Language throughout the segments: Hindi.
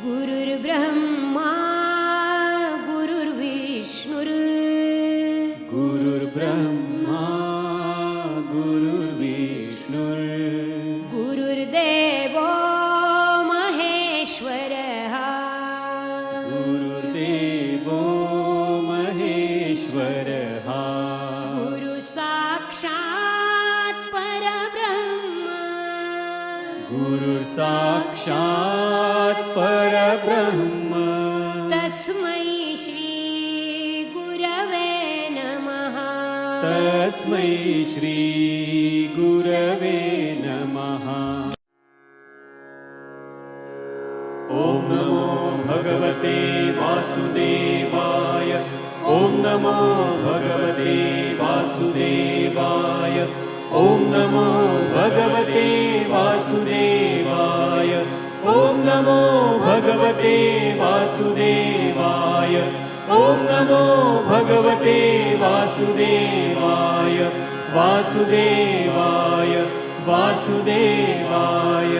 गुरुर्ब्रह्मा गुरुर्विष्णुर् गुरुर्ब्रह्मा गुरुर्विष्णुर् गुरुर्देवो महेश्वरः गुरुर्देवो महेश्वरः गुरुसाक्षात् परब्रह्म गुरुर्साक्षात् परब्रह्म तस्मै श्री गुरवे नमः तस्मै श्री गुरवे नमः। ॐ नमो भगवते वासुदेवाय ॐ नमो भगवते वासुदेवाय ॐ नमो भगवते वासुदेवाय ॐ नमो भगवते वासुदेवाय ॐ नमो भगवते वासुदेवाय वासुदेवाय वासुदेवाय।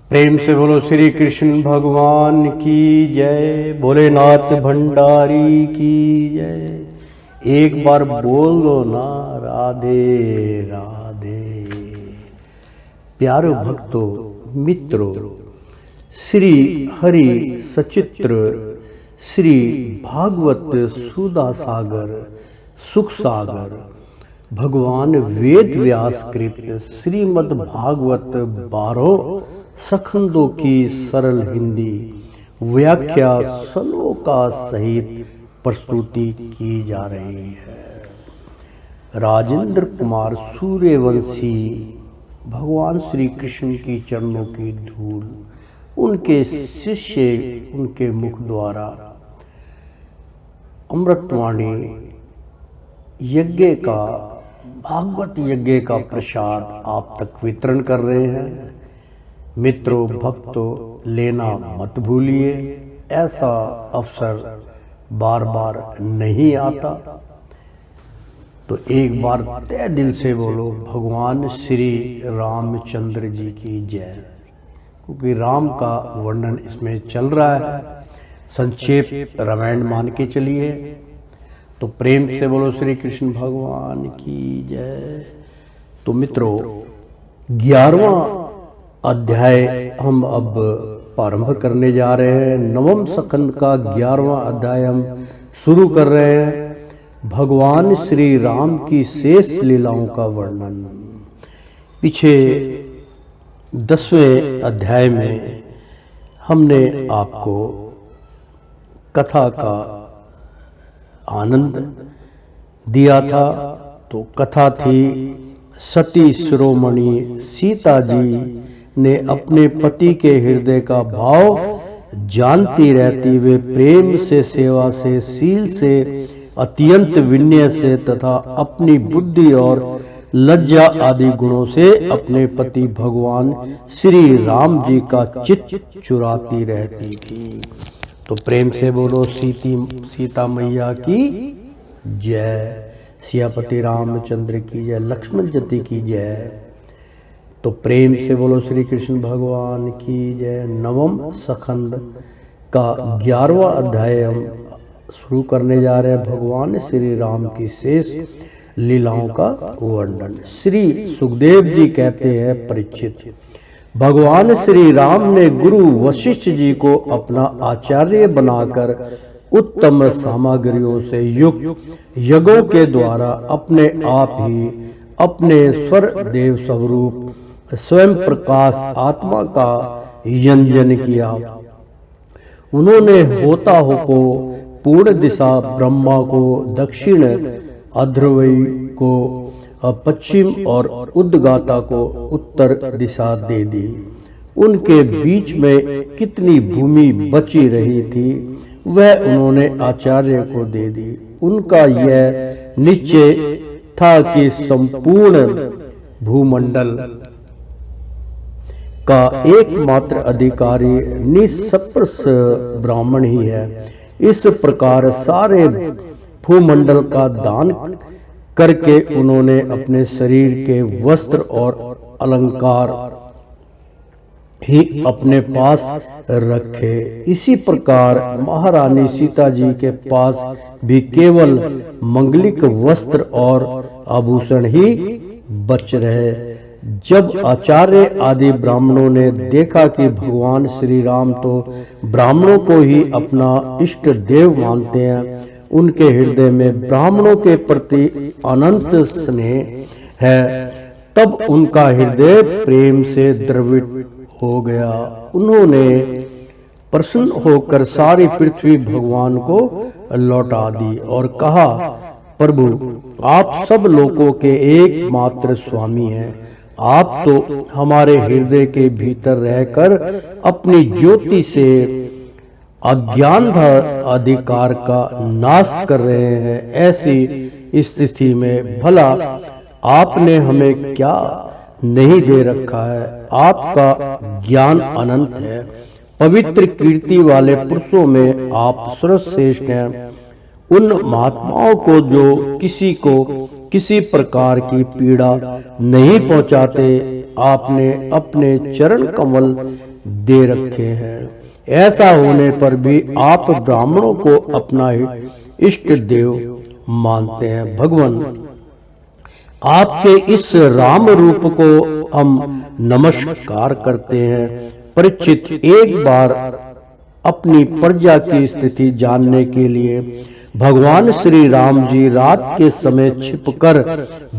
प्रेम से बोलो श्री कृष्ण भगवान की जय, भोलेनाथ भंडारी की जय। एक बार बोल दो ना राधे राधे। प्यारे भक्तों मित्रों, श्री हरि सचित्र श्री भागवत सुधा सागर सुख सागर भगवान वेद व्यास कृत श्रीमद् भागवत 12 सखंदों की सरल हिंदी व्याख्या श्लोका सहित प्रस्तुति की जा रही है। राजेंद्र कुमार सूर्यवंशी भगवान श्री कृष्ण की चरणों की धूल उनके शिष्य उनके मुख द्वारा अमृतवाणी यज्ञ का भागवत यज्ञ का प्रसाद आप तक वितरण कर रहे हैं। मित्रों भक्तों, लेना मत भूलिए, ऐसा अवसर बार बार नहीं आता। तो एक बार तय दिल से बोलो भगवान श्री रामचंद्र जी की जय, क्योंकि राम का वर्णन इसमें चल रहा है। संक्षेप रामायण मान के चलिए। तो प्रेम से बोलो श्री कृष्ण भगवान की जय। तो मित्रों 11वां अध्याय हम अब प्रारंभ करने जा रहे हैं। नवम स्कंद का 11वां अध्याय हम शुरू कर रहे हैं। भगवान श्री राम की शेष लीलाओं का वर्णन। पीछे 10वें अध्याय में हमने आपको कथा का आनंद दिया था। तो कथा थी सती शिरोमणि सीता जी ने अपने पति के हृदय का भाव जानती रहती वे प्रेम से, सेवा से, शील से, अत्यंत विनय से तथा अपनी बुद्धि और लज्जा आदि गुणों से अपने पति भगवान श्री राम जी का चित्त चुराती रहती थी। तो प्रेम से बोलो सीता मैया की जय, सियापति रामचंद्र की जय, लक्ष्मण जी की जय। तो प्रेम से बोलो श्री कृष्ण भगवान की जय। नवम स्कंद का 11वां अध्याय हम शुरू करने जा रहे हैं। भगवान श्री राम की शेष लीलाओं का वर्णन। श्री सुखदेव जी कहते हैं, परीक्षित, भगवान श्री राम ने गुरु वशिष्ठ जी को अपना आचार्य बनाकर उत्तम सामग्रियों से युक्त यज्ञों के द्वारा अपने आप ही अपने स्वर देव स्वरूप स्वयं प्रकाश आत्मा का यंजन किया। उन्होंने होता हो को पूर्ण दिशा, ब्रह्मा को दक्षिण, अध्रवई को पश्चिम और उद्गाता को उत्तर दिशा दे दी। उनके बीच में कितनी भूमि बची रही थी वह उन्होंने आचार्य को दे दी। उनका यह निश्चय था कि संपूर्ण भूमंडल का एकमात्र अधिकारी निष्प्रस ब्राह्मण ही है। इस प्रकार सारे भूमंडल का दान करके उन्होंने अपने शरीर के वस्त्र और अलंकार ही अपने पास रखे। इसी प्रकार महारानी सीता जी के पास भी केवल मंगलिक वस्त्र और आभूषण ही बच रहे। जब आचार्य आदि ब्राह्मणों ने देखा कि भगवान श्री राम तो ब्राह्मणों को ही अपना इष्ट देव मानते हैं, उनके हृदय में ब्राह्मणों के प्रति अनंत स्नेह है, तब उनका हृदय प्रेम से द्रवित हो गया। उन्होंने प्रसन्न होकर सारी पृथ्वी भगवान को लौटा दी और कहा, प्रभु आप सब लोगों के एकमात्र स्वामी हैं। आप तो हमारे हृदय के भीतर रहकर अपनी ज्योति से अज्ञान अधिकार का नाश कर रहे हैं। ऐसी स्थिति में भला आपने हमें क्या नहीं दे रखा है? आपका ज्ञान अनंत है। पवित्र कीर्ति वाले पुरुषों में आप सर्वश्रेष्ठ हैं। उन महात्माओं को जो किसी को किसी प्रकार की पीड़ा नहीं पहुंचाते, आपने अपने चरण कमल दे रखे हैं। ऐसा होने पर भी आप ब्राह्मणों को अपना इष्ट देव मानते हैं। भगवान आपके इस राम रूप को हम नमस्कार करते हैं। परीक्षित एक बार अपनी प्रजा की स्थिति जानने के लिए भगवान श्री राम जी रात के समय छिपकर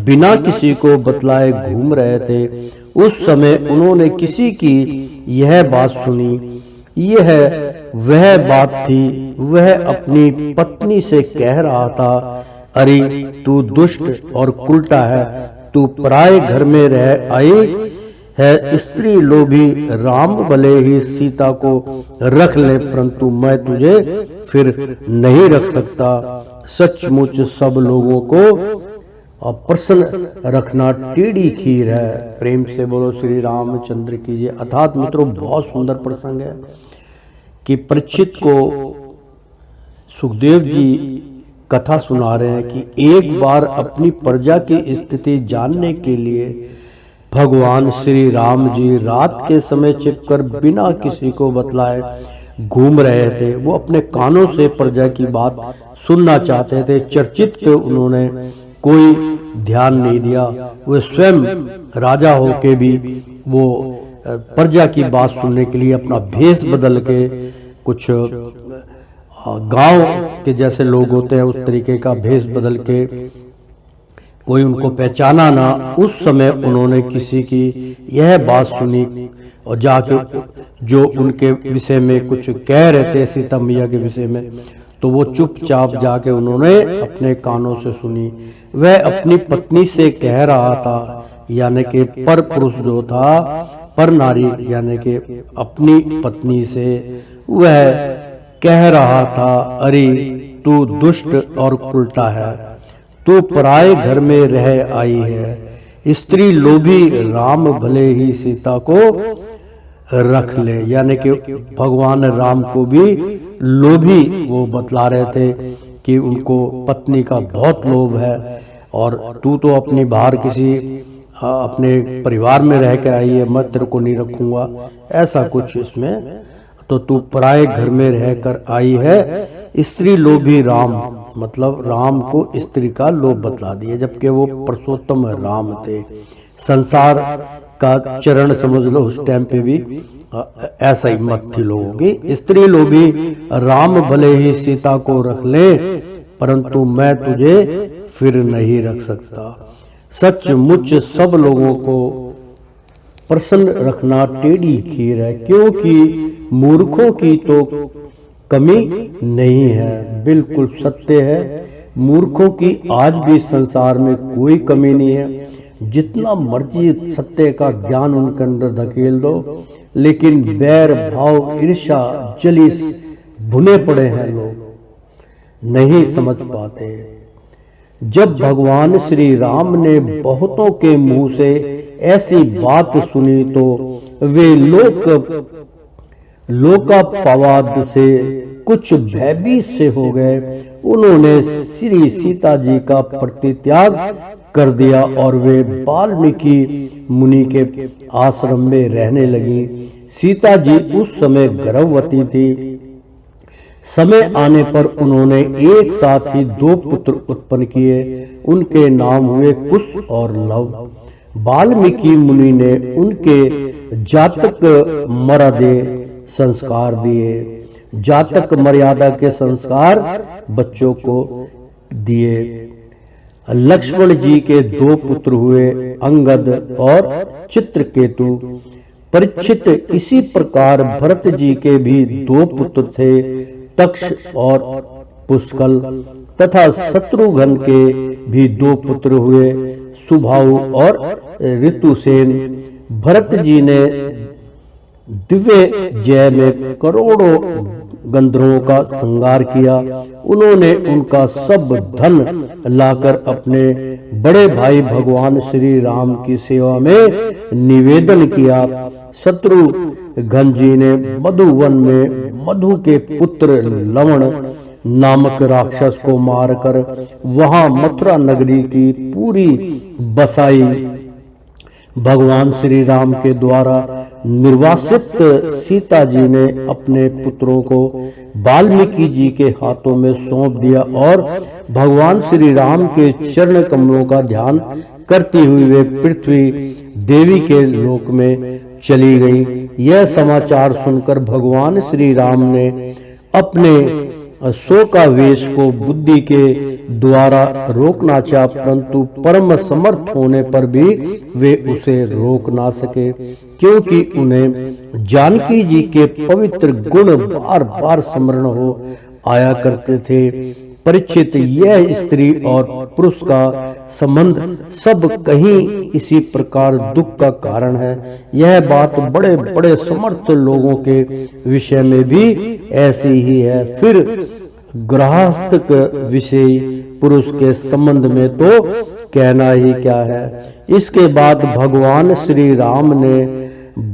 बिना किसी को बतलाए घूम रहे थे। उस समय उन्होंने किसी की यह बात सुनी। यह वह बात थी, वह अपनी पत्नी से कह रहा था, अरे तू दुष्ट और उल्टा है, तू पराये घर में रह आई है, स्त्री लोभी। राम भले ही सीता को रख ले, परंतु मैं तुझे फिर नहीं रख सकता। सचमुच सब लोगों को प्रसन्न रखना टेढ़ी खीर है। प्रेम से बोलो श्री रामचंद्र की जय। अर्थात मित्रों, बहुत सुंदर प्रसंग है कि परीक्षित को सुखदेव जी कथा सुना रहे हैं कि एक बार अपनी प्रजा की स्थिति जानने के लिए भगवान श्री राम जी रात के समय छिपकर बिना किसी को बतलाए घूम रहे थे। वो अपने कानों से प्रजा की बात सुनना चाहते थे। चर्चित पे उन्होंने कोई ध्यान नहीं दिया। वे स्वयं राजा होके भी वो प्रजा की बात सुनने के लिए अपना भेष बदल के, कुछ गांव के जैसे लोग होते हैं उस तरीके का भेष बदल के, कोई उनको पहचाना ना। उस समय उन्होंने किसी की यह बात सुनी और जाके जो उनके विषय में कुछ कह रहे थे सीता मैया के विषय में, तो वो चुपचाप जाके उन्होंने अपने कानों से सुनी। वह अपनी पत्नी से कह रहा था, यानी कि पर पुरुष जो था, पर नारी यानी कि अपनी पत्नी से वह कह रहा था, अरे तू दुष्ट और उल्टा है, तू पराये घर में रह आई है। स्त्री लोभी, राम भले ही सीता को रख ले। यानी कि भगवान राम को भी लोभी वो बतला रहे थे कि उनको पत्नी का बहुत लोभ है और तू तो अपनी बाहर किसी अपने परिवार में रह के आई है, मैं तेरे को नहीं रखूंगा, ऐसा कुछ इसमें। तो तू पराये घर में रहकर आई है। स्त्री लोभी राम, मतलब राम को स्त्री का लोभ बतला दिया, जबकि वो पुरुषोत्तम राम थे। संसार का चरण समझ लो, उस टाइम पे भी ऐसा ही मत थी लोगों की। स्त्री लोभी, राम भले ही सीता को रख ले, परंतु मैं तुझे फिर नहीं रख सकता। सचमुच सब लोगों को प्रसन्न रखना टेढ़ी खीर है, क्योंकि मूर्खों की तो कमी नहीं है। बिल्कुल सत्य है, मूर्खों की आज भी संसार में कोई कमी नहीं है। जितना मर्जी सत्य का ज्ञान उनके अंदर धकेल दो, लेकिन बैर भाव ईर्ष्या जलिस भुने पड़े हैं, लोग नहीं समझ पाते। जब भगवान श्री राम ने बहुतों के मुंह से ऐसी बात सुनी तो वे लोकापवाद से कुछ भयभीत से हो गए। उन्होंने श्री सीता जी का परित्याग कर दिया और वे वाल्मीकि मुनि के आश्रम में रहने लगी। सीता जी उस समय गर्भवती थी। समय आने पर उन्होंने एक साथ ही 2 पुत्र उत्पन्न किए। उनके नाम हुए कुश और लव। वाल्मीकि मुनि ने उनके जातक मर्यादे संस्कार दिए। जातक मर्यादा के संस्कार बच्चों को दिए। लक्ष्मण जी के 2 पुत्र हुए, अंगद और चित्रकेतु। परीक्षित इसी प्रकार भरत जी के भी 2 पुत्र थे, तक्ष और पुष्कल। तथा शत्रुघ्न के भी 2 पुत्र हुए, सुबाहु और ऋतुसेन। भरत जी ने दिव्य जय में करोड़ों गंधर्वों का संहार किया। उन्होंने उनका सब धन लाकर अपने बड़े भाई भगवान श्री राम की सेवा में निवेदन किया। शत्रुघ्न जी ने मधुवन में मधु के पुत्र लवण नामक राक्षस को मारकर वहां मथुरा नगरी की पूरी बसाई। भगवान श्री राम के द्वारा निर्वासित सीता जी ने अपने पुत्रों को वाल्मीकि जी के हाथों में सौंप दिया और भगवान श्री राम के चरण कमलों का ध्यान करती हुई वे पृथ्वी देवी के लोक में चली गई। यह समाचार सुनकर भगवान श्री राम ने अपने शोकावेश को बुद्धि के द्वारा रोकना चाहा, परंतु परम समर्थ होने पर भी वे उसे रोक ना सके, क्योंकि उन्हें जानकी जी के पवित्र गुण बार बार स्मरण हो आया करते थे। परीक्षित, यह स्त्री और पुरुष का संबंध सब कहीं इसी प्रकार दुख का कारण है। यह बात बड़े बड़े समर्थ लोगों के विषय में भी ऐसी ही है। फिर गृहस्थ विषय पुरुष के संबंध में तो कहना ही क्या है। इसके बाद भगवान श्री राम ने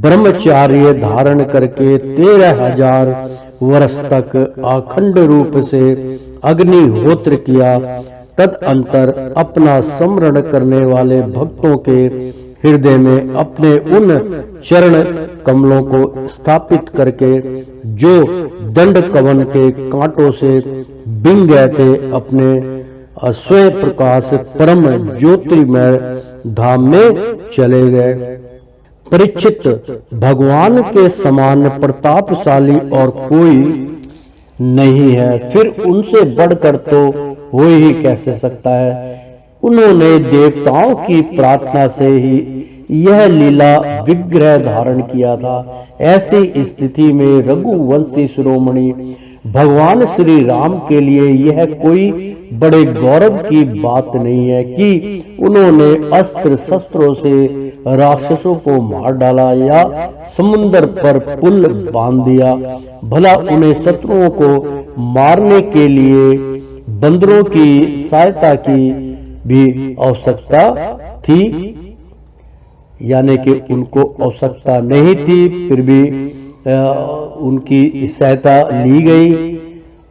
ब्रह्मचार्य धारण करके 13,000 वर्ष तक अखंड रूप से अग्निहोत्र किया। तदअंतर अपना स्मरण करने वाले भक्तों के हृदय में अपने उन चरण कमलों को स्थापित करके जो दंड कवन के कांटों से बिंग गए थे, अपने स्वयं प्रकाश परम ज्योतिर्मय धाम में चले गए। परीक्षित, भगवान के समान प्रतापशाली और कोई नहीं है, फिर उनसे बढ़कर तो हो ही कैसे सकता है। उन्होंने देवताओं की प्रार्थना से ही यह लीला विग्रह धारण किया था। ऐसी स्थिति में रघुवंशी शिरोमणि भगवान श्री राम के लिए यह कोई बड़े गौरव की बात नहीं है कि उन्होंने अस्त्र शस्त्रों से राक्षसों को मार डाला या समुद्र पर पुल बांध दिया। भला उन्हें शत्रुओं को मारने के लिए बंदरों की सहायता की भी आवश्यकता थी, यानी कि उनको आवश्यकता नहीं थी, फिर भी उनकी सहायता ली गई,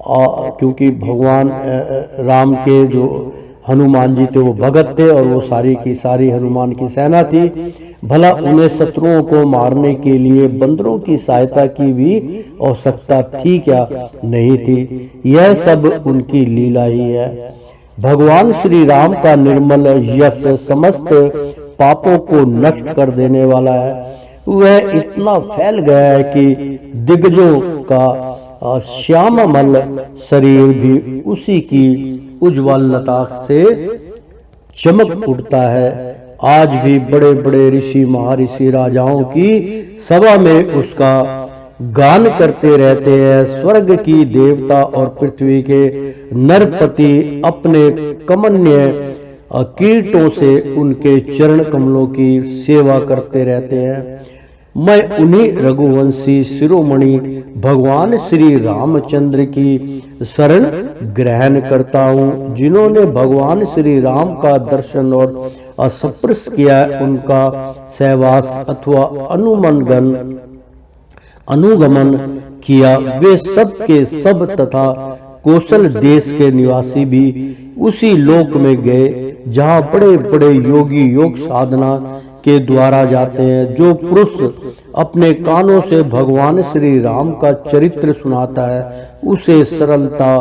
क्योंकि भगवान राम के जो हनुमान जी थे वो भगत थे और वो सारी की सारी हनुमान की सेना थी। भला उन्हें शत्रुओं को मारने के लिए बंदरों की सहायता की भी आवश्यकता थी क्या? नहीं थी। यह सब उनकी लीला ही है। भगवान श्री राम का निर्मल यश समस्त पापों को नष्ट कर देने वाला है। वह इतना फैल गया है कि दिग्गजों का श्याममल शरीर भी उसी की उज्ज्वलता से चमक उठता है। आज भी बड़े बड़े ऋषि महर्षि राजाओं की सभा में उसका गान करते रहते हैं। स्वर्ग की देवता और पृथ्वी के नरपति अपने कमनीय कीर्तों से उनके चरण कमलों की सेवा करते रहते हैं। मैं उन्हीं रघुवंशी शिरोमणि भगवान श्री रामचंद्र की शरण ग्रहण करता हूँ, जिन्होंने भगवान श्री राम का दर्शन और स्पर्श किया। उनका सहवास अथवा अनुगमन किया। वे सब के सब तथा कौशल देश के निवासी भी उसी लोक में गए जहाँ बड़े बड़े योगी योग साधना के द्वारा जाते हैं। जो पुरुष अपने कानों से भगवान श्री राम का चरित्र सुनाता है उसे सरलता,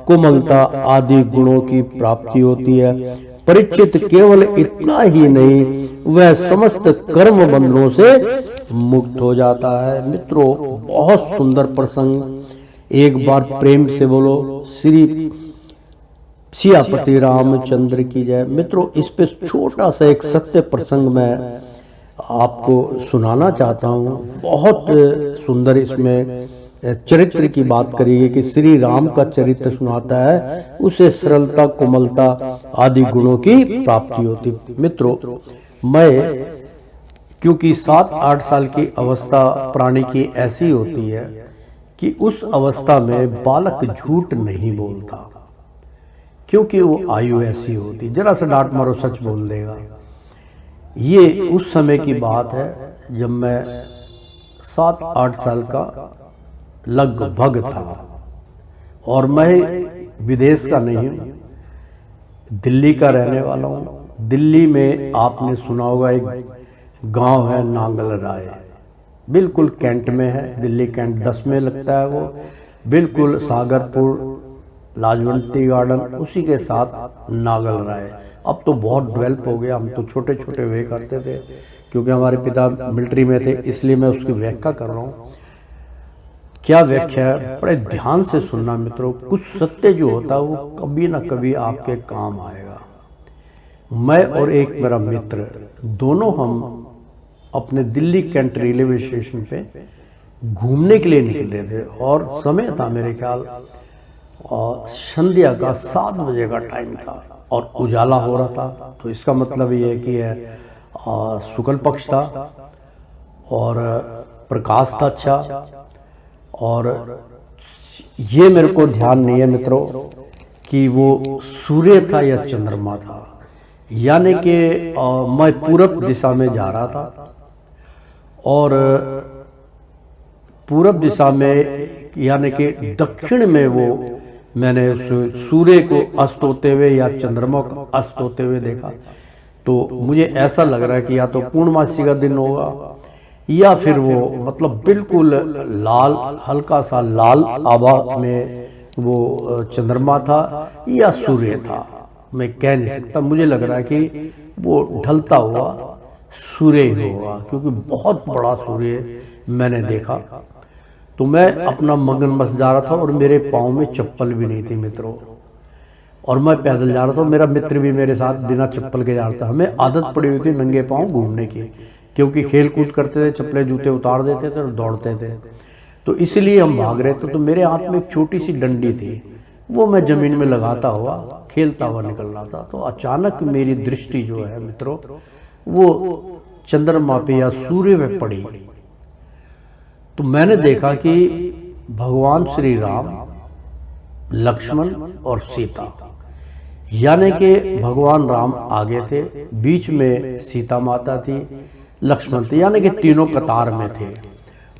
कोमलता आदि गुणों की प्राप्ति होती है। परीक्षित केवल इतना ही नहीं, वह समस्त कर्म बंधनों से मुक्त हो जाता है। मित्रों, बहुत सुंदर प्रसंग, एक बार प्रेम से बोलो श्री सियापति रामचंद्र की जय। मित्रों, इस पे छोटा सा एक सत्य प्रसंग मैं आपको सुनाना चाहता हूँ। बहुत सुंदर इसमें चरित्र की बात करी है कि श्री राम का चरित्र सुनाता है उसे सरलता, कोमलता आदि गुणों की प्राप्ति होती। मित्रों, मैं क्योंकि 7-8 साल की अवस्था प्राणी की ऐसी होती है कि उस अवस्था में बालक झूठ नहीं बोलता, क्योंकि वो आयु ऐसी होती, जरा सा डांट मारो सच बोल देगा। ये उस समय की बात है जब मैं 7-8 साल का लगभग था, और मैं विदेश का नहीं हूँ, दिल्ली का रहने वाला हूँ। दिल्ली में आपने सुना होगा एक गांव है नांगल राय, बिल्कुल कैंट में है, दिल्ली कैंट 10 में लगता है वो, बिल्कुल सागरपुर लाजवंती गार्डन उसी के साथ नांगल राय। अब तो बहुत डेवलप हो गया, हम तो छोटे छोटे वे करते थे क्योंकि हमारे पिता मिलिट्री में थे, इसलिए मैं उसकी व्याख्या कर रहा हूँ। क्या व्याख्या है, बड़े ध्यान से सुनना मित्रों। कुछ सत्य जो होता है वो कभी ना कभी आपके काम आएगा। मैं और एक मेरा मित्र, दोनों हम अपने दिल्ली कैंट रेलवे स्टेशन पे घूमने के लिए निकले थे, और समय था मेरे ख्याल संध्या का 7 बजे का टाइम था, और उजाला हो रहा था। तो इसका मतलब ये है कि शुक्ल पक्ष था और प्रकाश था अच्छा। और ये मेरे को ध्यान नहीं है मित्रों कि वो सूर्य था या चंद्रमा था, यानी कि मैं पूरब दिशा में जा रहा था, और पूरब दिशा में यानी कि दक्षिण में वो मैंने सूर्य को अस्त होते हुए या चंद्रमा को अस्त होते हुए देखा। तो मुझे ऐसा लग रहा है कि या तो पूर्णमासी का दिन होगा, या फिर वो मतलब बिल्कुल लाल, हल्का सा लाल आभा में वो चंद्रमा था या सूर्य था, मैं कह नहीं सकता। मुझे लग रहा है कि वो ढलता हुआ सूर्य ही होगा, क्योंकि बहुत बड़ा सूर्य मैंने देखा। तो मैं अपना मगन बस जा रहा था, और मेरे पाँव में चप्पल भी नहीं थी मित्रों, और मैं पैदल जा रहा था। मेरा मित्र भी मेरे साथ बिना चप्पल के जा रहा था। हमें आदत पड़ी हुई थी नंगे पाँव घूमने की, क्योंकि खेल कूद करते थे, चप्पलें जूते उतार देते थे और दौड़ते थे, तो इसलिए हम भाग रहे थे। तो मेरे हाथ में एक छोटी सी डंडी थी, वो मैं जमीन में लगाता हुआ खेलता हुआ निकल रहा था। तो अचानक मेरी दृष्टि जो है मित्रों वो चंद्रमा पे या सूर्य पे पड़ी। तो मैंने देखा कि भगवान श्री राम, लक्ष्मण और सीता, यानी कि भगवान राम आगे थे, बीच में सीता माता थी, लक्ष्मण थे, यानी कि तीनों कतार में थे।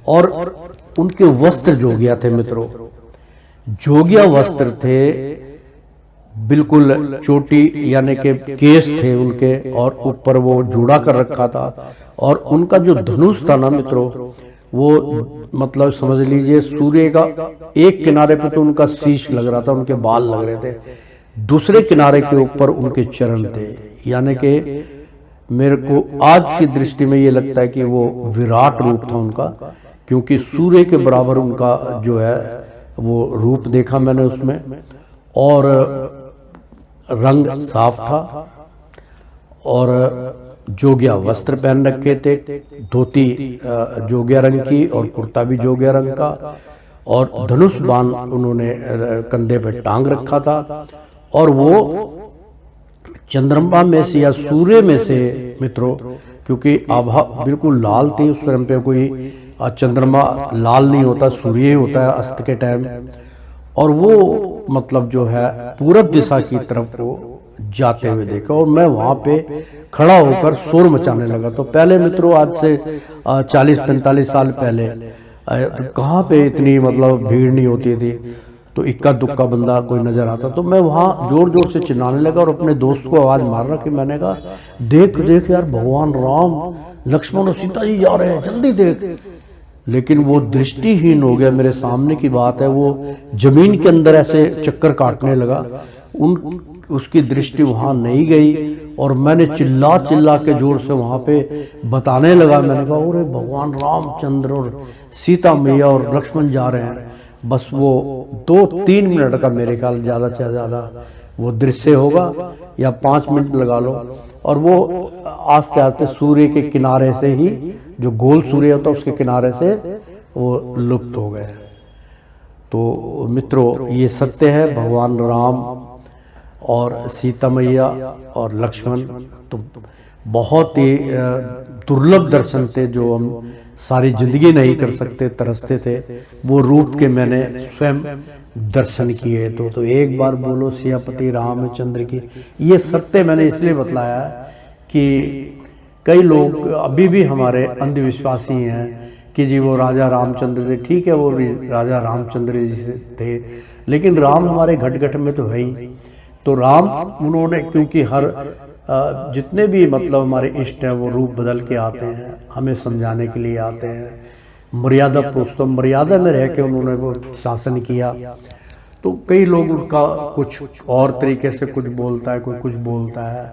और उनके वस्त्र जोगिया थे मित्रों, जोगिया वस्त्र थे, बिल्कुल चोटी यानी कि केस थे उनके, और ऊपर वो जूड़ा कर रखा था। और उनका जो धनुष था ना मित्रों, वो मतलब समझ लीजिए सूर्य का एक किनारे पे तो उनका शीश लग रहा था, उनके बाल लग रहे थे, दूसरे किनारे के ऊपर उनके चरण थे। यानी कि मेरे को आज की दृष्टि में ये लगता है कि वो विराट रूप था उनका, क्योंकि सूर्य के बराबर उनका जो है वो रूप देखा मैंने उसमें। और रंग साफ था, और जोगिया वस्त्र पहन रखे थे, धोती जोगिया रंग की और कुर्ता भी जोगिया रंग का, और धनुष बाण उन्होंने कंधे पे टांग रखा था। और वो चंद्रमा में से या सूर्य में से मित्रों, क्योंकि आभा बिल्कुल लाल थी उस टाइम पे, कोई चंद्रमा लाल नहीं होता, सूर्य ही होता है अस्त के टाइम। और वो मतलब जो है पूरब दिशा की तरफ वो जाते हुए देखा, और मैं वहाँ पे खड़ा होकर शोर मचाने लगा। तो पहले मित्रों आज से 40-45 साल पहले कहाँ पे इतनी मतलब भीड़ नहीं होती थी, तो इक्का दुक्का बंदा कोई नजर आता, तो मैं वहाँ जोर जोर से चिल्लाने लगा और अपने दोस्त को आवाज मार रहा कि मैंने कहा देख देख यार, भगवान राम लक्ष्मण और सीता जी जा रहे हैं, जल्दी देख। लेकिन वो दृष्टिहीन हो गया, मेरे सामने की बात है, वो जमीन के अंदर ऐसे चक्कर काटने लगा, उसकी दृष्टि वहां नहीं गई। और मैंने चिल्ला चिल्ला के जोर से वहां पे बताने लगा, मैंने कहा अरे भगवान रामचंद्र और सीता मैया और लक्ष्मण जा रहे हैं। बस वो 2-3 मिनट का मेरे ख्याल ज़्यादा से ज़्यादा वो दृश्य होगा, या 5 मिनट लगा लो, और वो आस्ते आस्ते सूर्य के किनारे से ही, जो गोल सूर्य होता है उसके किनारे से वो लुप्त हो गए। तो मित्रों, ये सत्य है, भगवान राम और सीता मैया और लक्ष्मण तो बहुत ही दुर्लभ दर्शन थे, जो हम सारी जिंदगी नहीं कर सकते, तरसते थे। वो रूप के मैंने स्वयं दर्शन किए। तो एक बार बोलो सियापति रामचंद्र की। ये सत्य मैंने इसलिए बतलाया कि कई लोग अभी भी हमारे अंधविश्वासी हैं कि जी वो राजा रामचंद्र थे। ठीक है, वो राजा रामचंद्र जी थे, लेकिन राम हमारे घट घट में तो है ही। तो राम उन्होंने, क्योंकि हर जितने भी मतलब हमारे इष्ट हैं वो रूप बदल के आते हैं, हमें समझाने के लिए आते हैं। मर्यादा पुरुषोत्तम, मर्यादा में रह के उन्होंने वो शासन किया। तो कई लोग उनका कुछ और तरीके से कुछ बोलता है, कोई कुछ बोलता है,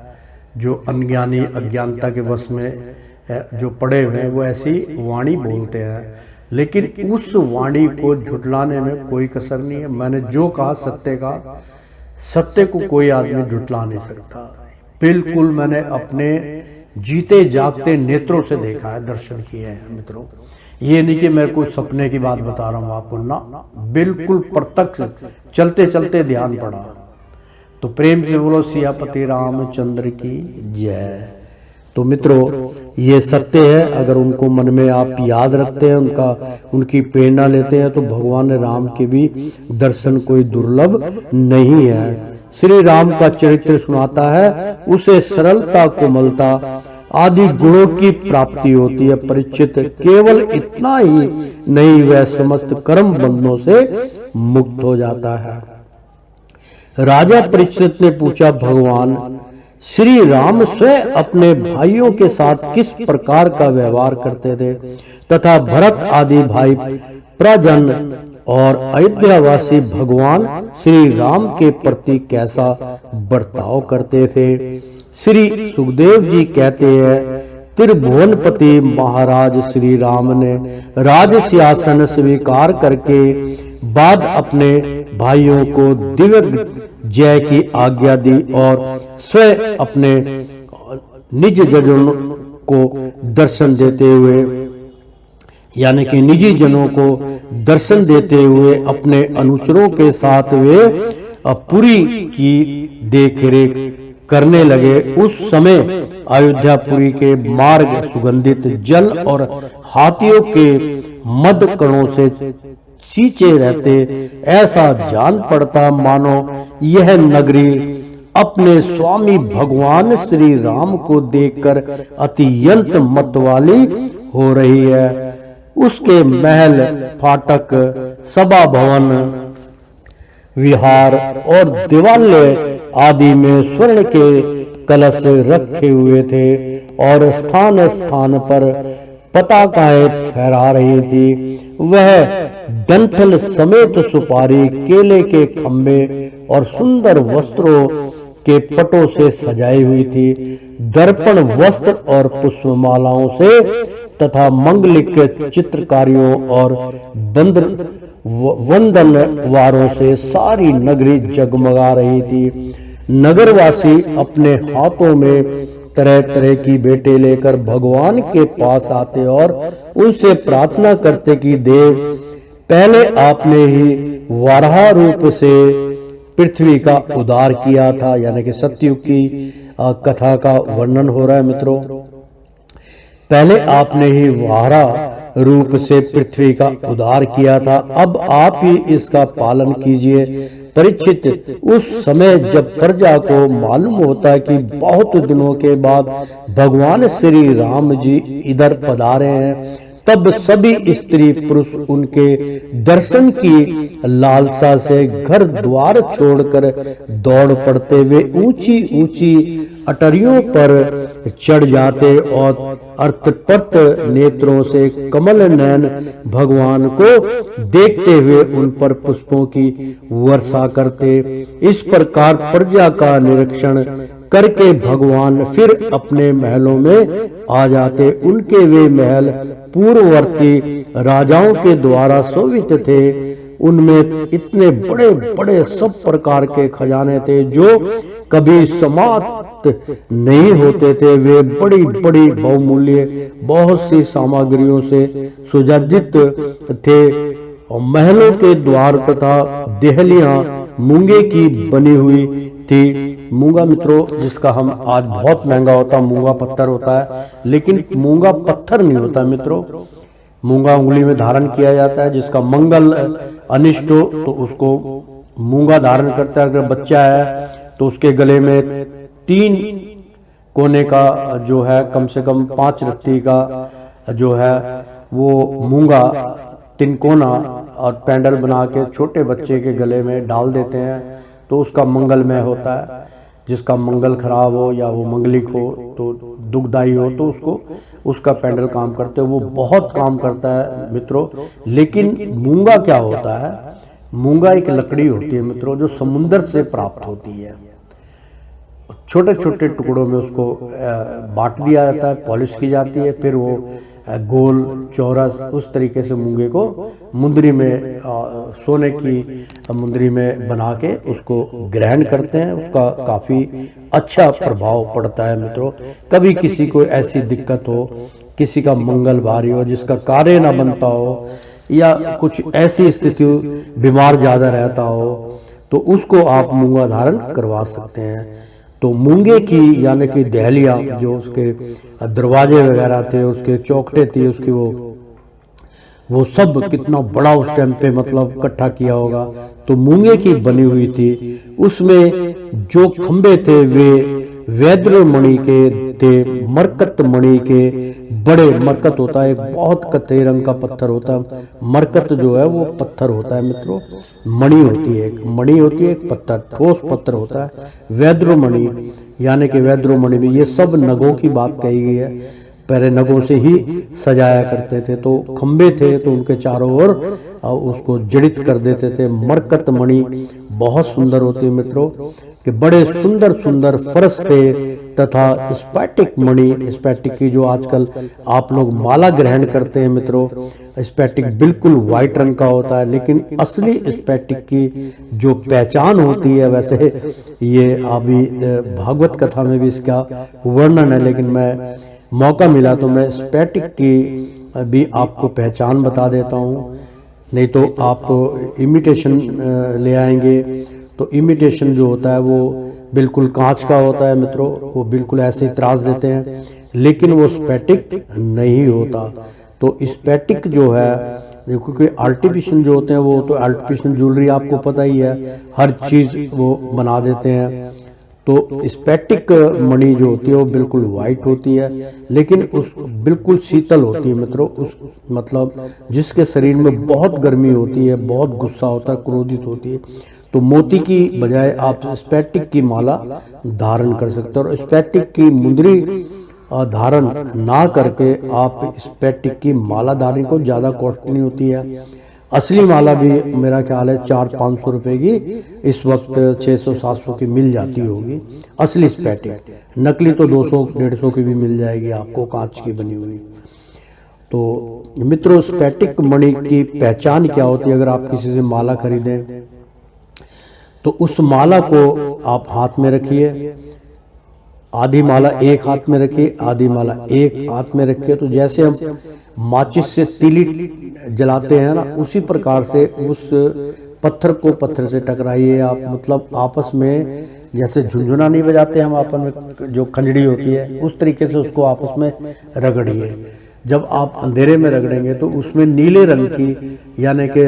जो अनज्ञानी अज्ञानता के वश में जो पड़े हुए हैं वो ऐसी वाणी बोलते हैं। लेकिन उस वाणी को झुटलाने में कोई कसर नहीं है। मैंने जो कहा सत्य का, सत्य को कोई आदमी झुटला नहीं सकता। बिल्कुल मैंने अपने जीते जागते नेत्रों से देखा है, दर्शन किए हैं मित्रों। ये नहीं कि मैं कोई सपने की बात बता रहा हूँ आपको, ना, बिल्कुल प्रत्यक्ष चलते चलते ध्यान पड़ा। तो प्रेम से बोलो सियापति रामचंद्र की जय। तो मित्रों, ये सत्य है। अगर उनको मन में आप याद रखते हैं, उनकी प्रेरणा लेते हैं, तो भगवान राम के भी दर्शन कोई दुर्लभ नहीं है। श्री राम का चरित्र सुनाता है, उसे सरलता, कोमलता आदि गुणों की प्राप्ति होती है। परीक्षित, केवल इतना ही नहीं, वह समस्त कर्म बंधनों से मुक्त हो जाता है। राजा परीक्षित ने पूछा, भगवान श्री राम स्वयं अपने भाइयों के साथ किस प्रकार का व्यवहार करते थे, तथा भरत आदि भाई प्रजन और अयोध्यावासी भगवान श्री राम के प्रति कैसा बर्ताव करते थे। श्री सुखदेव जी कहते हैं, त्रिभुवनपति महाराज श्री राम ने राज सिंहासन स्वीकार करके बाद अपने भाइयों को दिव्य जय की आज्ञा दी और स्वयं अपने निज जनों को दर्शन देते हुए, यानी कि निजी जनों को दर्शन देते हुए अपने अनुचरों के साथ वे पुरी की देखरेख करने लगे। उस समय अयोध्यापुरी के मार्ग सुगंधित जल और हाथियों के मद कणों से सींचे रहते। ऐसा जान पड़ता मानो यह नगरी अपने स्वामी भगवान श्री राम को देखकर अत्यंत मतवाली हो रही है। उसके महल, फाटक, सभा भवन, विहार और दिवालय आदि में स्वर्ण के कलश रखे हुए थे और स्थान स्थान पर पताकाएं फहरा रही थी। वह डंठल समेत सुपारी, केले के खम्भे और सुंदर वस्त्रों के पटों से सजाई हुई थी। दर्पण, वस्त्र और पुष्पमालाओं से तथा मंगलिक चित्रकारियों और वंदनवारों से सारी नगरी जगमगा रही थी। नगरवासी अपने हाथों में तरह तरह की बेटे लेकर भगवान के पास आते और उनसे प्रार्थना करते कि देव, पहले आपने ही वाराह रूप से पृथ्वी का उद्धार किया था, यानी कि सतयुग की कथा का वर्णन हो रहा है मित्रों। पहले आपने ही वाराह रूप से पृथ्वी का उद्धार किया था, अब आप ही इसका पालन कीजिए। परीक्षित, उस समय जब प्रजा को मालूम होता है कि बहुत दिनों के बाद भगवान श्री राम जी इधर पधारे हैं, तब सभी स्त्री पुरुष उनके दर्शन की लालसा से घर द्वार छोड़कर दौड़ पड़ते, वे ऊंची ऊंची अटरियों पर चढ़ जाते और अर्थपत नेत्रों से कमल नयन भगवान को देखते हुए उन पर पुष्पों की वर्षा करते। इस प्रकार प्रजा का निरीक्षण करके भगवान फिर अपने महलों में आ जाते। उनके वे महल पूर्ववर्ती राजाओं के द्वारा शोभित थे। उनमें इतने बड़े बड़े सब प्रकार के खजाने थे जो कभी समाप्त नहीं होते थे। वे बड़ी बड़ी बहुमूल्य बहुत सी सामग्रियों से सुसज्जित थे और महलों के द्वार तथा देहलियां मूंगे की बनी हुई थी। मूंगा मित्रों, जिसका हम आज बहुत महंगा होता, मूंगा पत्थर होता है, लेकिन मूंगा पत्थर नहीं होता मित्रों। मूंगा उंगली में धारण किया जाता है, जिसका मंगल अनिष्ट हो तो उसको मूंगा धारण करता है। अगर बच्चा है तो उसके गले में 3 कोने का जो है कम से कम 5 रत्ती का जो है वो मूंगा 3 कोना और पैंडल बना के छोटे बच्चे के गले में डाल देते हैं, तो उसका मंगलमय होता है। जिसका मंगल खराब हो या वो मंगलिक हो तो दुखदाई हो तो उसको उसका पैंडल काम करते हो, वो बहुत काम करता है मित्रों। लेकिन मूंगा क्या होता है? मूंगा एक लकड़ी होती है मित्रों जो समुद्र से प्राप्त होती है। छोटे छोटे टुकड़ों में उसको बांट दिया जाता है, पॉलिश की जाती है, फिर वो गोल चौरस उस तरीके से मूंगे को मुंदरी में सोने की मुंदरी में बना के उसको ग्रहण करते हैं। उसका काफ़ी अच्छा प्रभाव पड़ता है मित्रों। कभी किसी को ऐसी दिक्कत हो, किसी का मंगल भारी हो, जिसका कार्य ना बनता हो या कुछ ऐसी स्थिति बीमार ज़्यादा रहता हो, तो उसको आप मूंगा धारण करवा सकते हैं। तो मूंगे की यानी कि दहलिया जो उसके दरवाजे वगैरह थे, उसके चौखटे थी, उसकी वो सब कितना बड़ा उस टाइम पे मतलब इकट्ठा किया होगा, तो मूंगे की बनी हुई थी। उसमें जो खंबे थे वे वैद्र मणि के थे, मरकत मणि के बड़े। मरकत होता है एक बहुत कत्थई रंग का पत्थर होता है, मरकत जो है वो पत्थर होता है मित्रों। मणि होती है, एक मणि होती है, एक पत्थर ठोस पत्थर होता है, वैद्र मणि यानी कि वैद्र मणि में ये सब नगों की बात कही गई है। पहले नगों से ही सजाया करते थे, तो खंबे थे तो उनके चारों ओर उसको जड़ित कर देते थे। मरकत मणि बहुत सुंदर होती है मित्रों कि बड़े सुंदर सुंदर फरस थे, तथा स्फटिक मणि, स्फटिक की जो आजकल आप लोग माला ग्रहण करते हैं मित्रों, स्फटिक बिल्कुल व्हाइट रंग का होता है, लेकिन असली स्फटिक की जो पहचान होती है, वैसे ये अभी भागवत कथा में भी इसका वर्णन है, लेकिन मैं मौका मिला तो मैं स्फटिक की भी आपको पहचान बता देता हूँ। नहीं तो आप इमिटेशन ले आएंगे, तो इमिटेशन जो होता है वो बिल्कुल कांच का होता है मित्रों, वो बिल्कुल ऐसे ही त्रास देते हैं, लेकिन वो स्फटिक नहीं होता। तो स्फटिक जो है, देखो कि आर्टिफिशियल जो होते हैं वो तो आर्टिफिशियल ज्वेलरी आपको पता ही है, हर चीज़ वो बना देते हैं। तो स्फटिक मणि जो होती है वो बिल्कुल वाइट होती है, लेकिन उस बिल्कुल शीतल होती है मित्रों। उस मतलब जिसके शरीर में बहुत गर्मी होती है, बहुत गुस्सा होता है, क्रोधित होती है, तो मोती की बजाय आप स्फटिक की माला धारण कर सकते हो। और स्फटिक की मुंदरी धारण ना करके आप स्फटिक की माला धारण को ज़्यादा कॉस्टली होती है। असली माला भी मेरा ख्याल है 400-500 रुपए की इस वक्त 600-700 की मिल जाती होगी असली स्फटिक। नकली तो 200-150 की भी मिल जाएगी आपको, कांच की बनी हुई। तो मित्रों, स्फटिक मणि की पहचान क्या होती है? अगर आप किसी से माला खरीदें तो उस माला को आप हाथ में रखिए, आधी माला एक हाथ में रखिए, आधी माला एक हाथ में रखिए। तो जैसे हम माचिस से तीली जलाते हैं ना, उसी प्रकार से उस पत्थर को पत्थर से टकराइए आप। मतलब आपस में जैसे झुंझुना नहीं बजाते हम आपस में, जो खंजड़ी होती है, उस तरीके से उसको आपस में रगड़िए। जब आप अंधेरे में रगड़ेंगे तो उसमें नीले रंग की यानी कि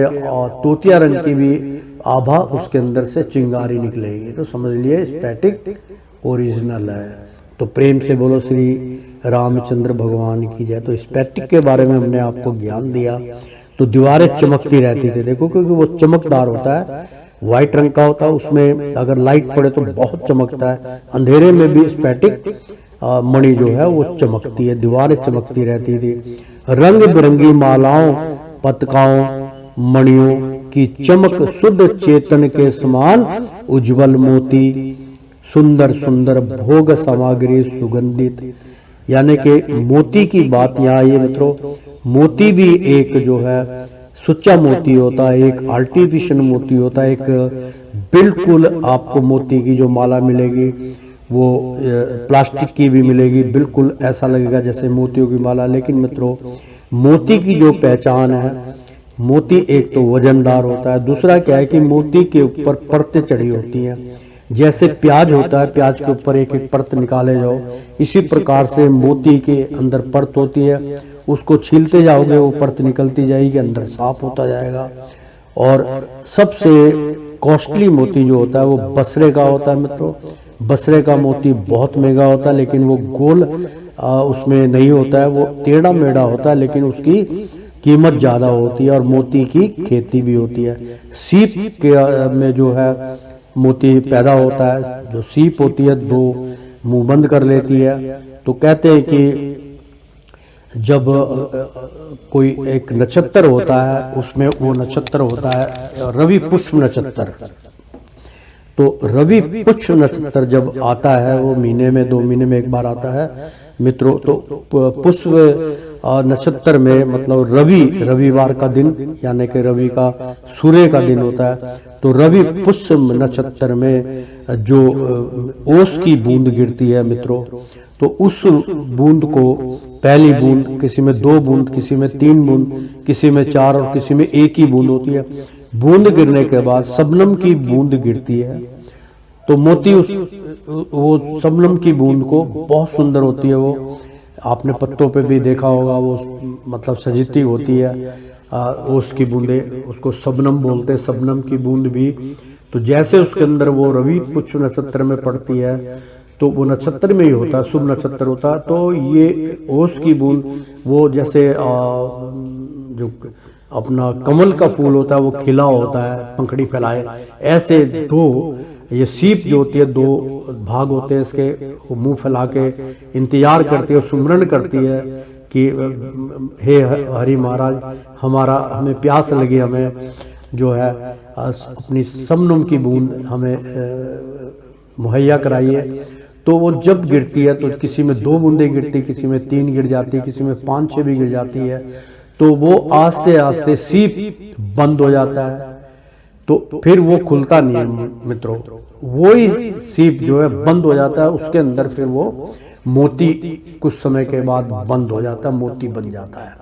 तोतिया रंग की भी आभा उसके अंदर से चिंगारी निकलेगी, तो समझ लिए स्फटिक ओरिजिनल है। तो प्रेम से बोलो श्री रामचंद्र भगवान की जय। तो स्फटिक के बारे में हमने आपको ज्ञान दिया। तो दीवारें चमकती रहती थी, देखो, क्योंकि वो चमकदार होता है, व्हाइट रंग का होता है, उसमें अगर लाइट पड़े तो बहुत चमकता है। अंधेरे में भी स्फटिक मणि जो है वो चमकती है, दीवारें चमकती रहती थी। रंग बिरंगी मालाओं, पतकाओं, मणियों की चमक शुद्ध चेतन के समान उज्जवल मोती, सुंदर सुंदर भोग सामग्री सुगंधित। यानी कि मोती की बात यहाँ आई है मित्रों। मोती भी एक जो है सुच्चा मोती होता है, एक आर्टिफिशियल मोती होता है, एक बिल्कुल आपको मोती की जो माला मिलेगी वो प्लास्टिक की भी मिलेगी, बिल्कुल ऐसा लगेगा जैसे मोतियों की माला। लेकिन मित्रों, मोती की जो पहचान है, मोती एक तो वजनदार होता है, दूसरा क्या है कि मोती के ऊपर परतें चढ़ी होती हैं। जैसे प्याज होता है, प्याज के ऊपर एक एक परत निकाले जाओ, इसी प्रकार से मोती के अंदर परत होती है। उसको छीलते जाओगे वो परत निकलती जाएगी, अंदर साफ होता जाएगा। और सबसे कॉस्टली मोती जो होता है वो बसरे का होता है मित्रों। बसरे का मोती बहुत महंगा होता है, लेकिन वो गोल उसमें नहीं होता है, वो टेढ़ा मेढ़ा होता है, लेकिन उसकी कीमत ज़्यादा होती है और मोती की खेती भी होती है। सीप के में जो है मोती पैदा होता है, जो सीप होती है दो मुंह बंद कर लेती है। तो कहते हैं कि जब कोई एक नक्षत्र होता है, उसमें वो नक्षत्र होता है रवि पुष्प नक्षत्र। तो रवि पुष्प नक्षत्र जब आता है, वो महीने में 2 महीने में एक बार आता है मित्रों। तो पुष्प नक्षत्र में मतलब रविवार का दिन, यानी कि रवि का सूर्य का दिन होता है। तो रवि पुष्प नक्षत्र में जो ओस की बूंद गिरती है मित्रों, तो उस बूंद को, पहली बूंद, किसी में 2 बूंद, किसी में 3 बूंद, किसी में 4 और किसी में 1 ही बूंद होती है। बूंद गिरने के बाद शबनम की बूंद गिरती है। तो मोती वो शबनम की बूंद को बहुत सुंदर होती है, वो आपने पत्तों पे भी देखा होगा, वो मतलब सजीती होती है ओस की बूंदे, उसको शबनम बोलते हैं, शबनम की बूंद भी। तो जैसे उसके अंदर वो रवि पुष्प नक्षत्र में पड़ती है, तो वो नक्षत्र में ही होता है, शुभ नक्षत्र होता है। तो ये ओस की बूंद वो जैसे जो अपना कमल का फूल होता है वो खिला होता है, पंखड़ी फैलाए, ऐसे 2 ये सीप जो होती है 2 भाग होते हैं इसके, वो मुंह फैला के इंतजार करती है, सुमरन करती है कि हे हरि महाराज, हमें प्यास लगी, हमें जो है अपनी शबनम की बूंद हमें मुहैया कराइए। तो वो जब गिरती है तो किसी में 2 बूंदें गिरती, किसी में 3 गिर जाती है, किसी में 5-6 भी गिर जाती है। तो वो आस्ते आस्ते सीप बंद हो जाता है, तो फिर वो खुलता नहीं है मित्रों। वो ही सीप जो है बंद हो जाता है, उसके अंदर फिर वो मोती कुछ समय के बाद बंद हो जाता है, मोती बन जाता है।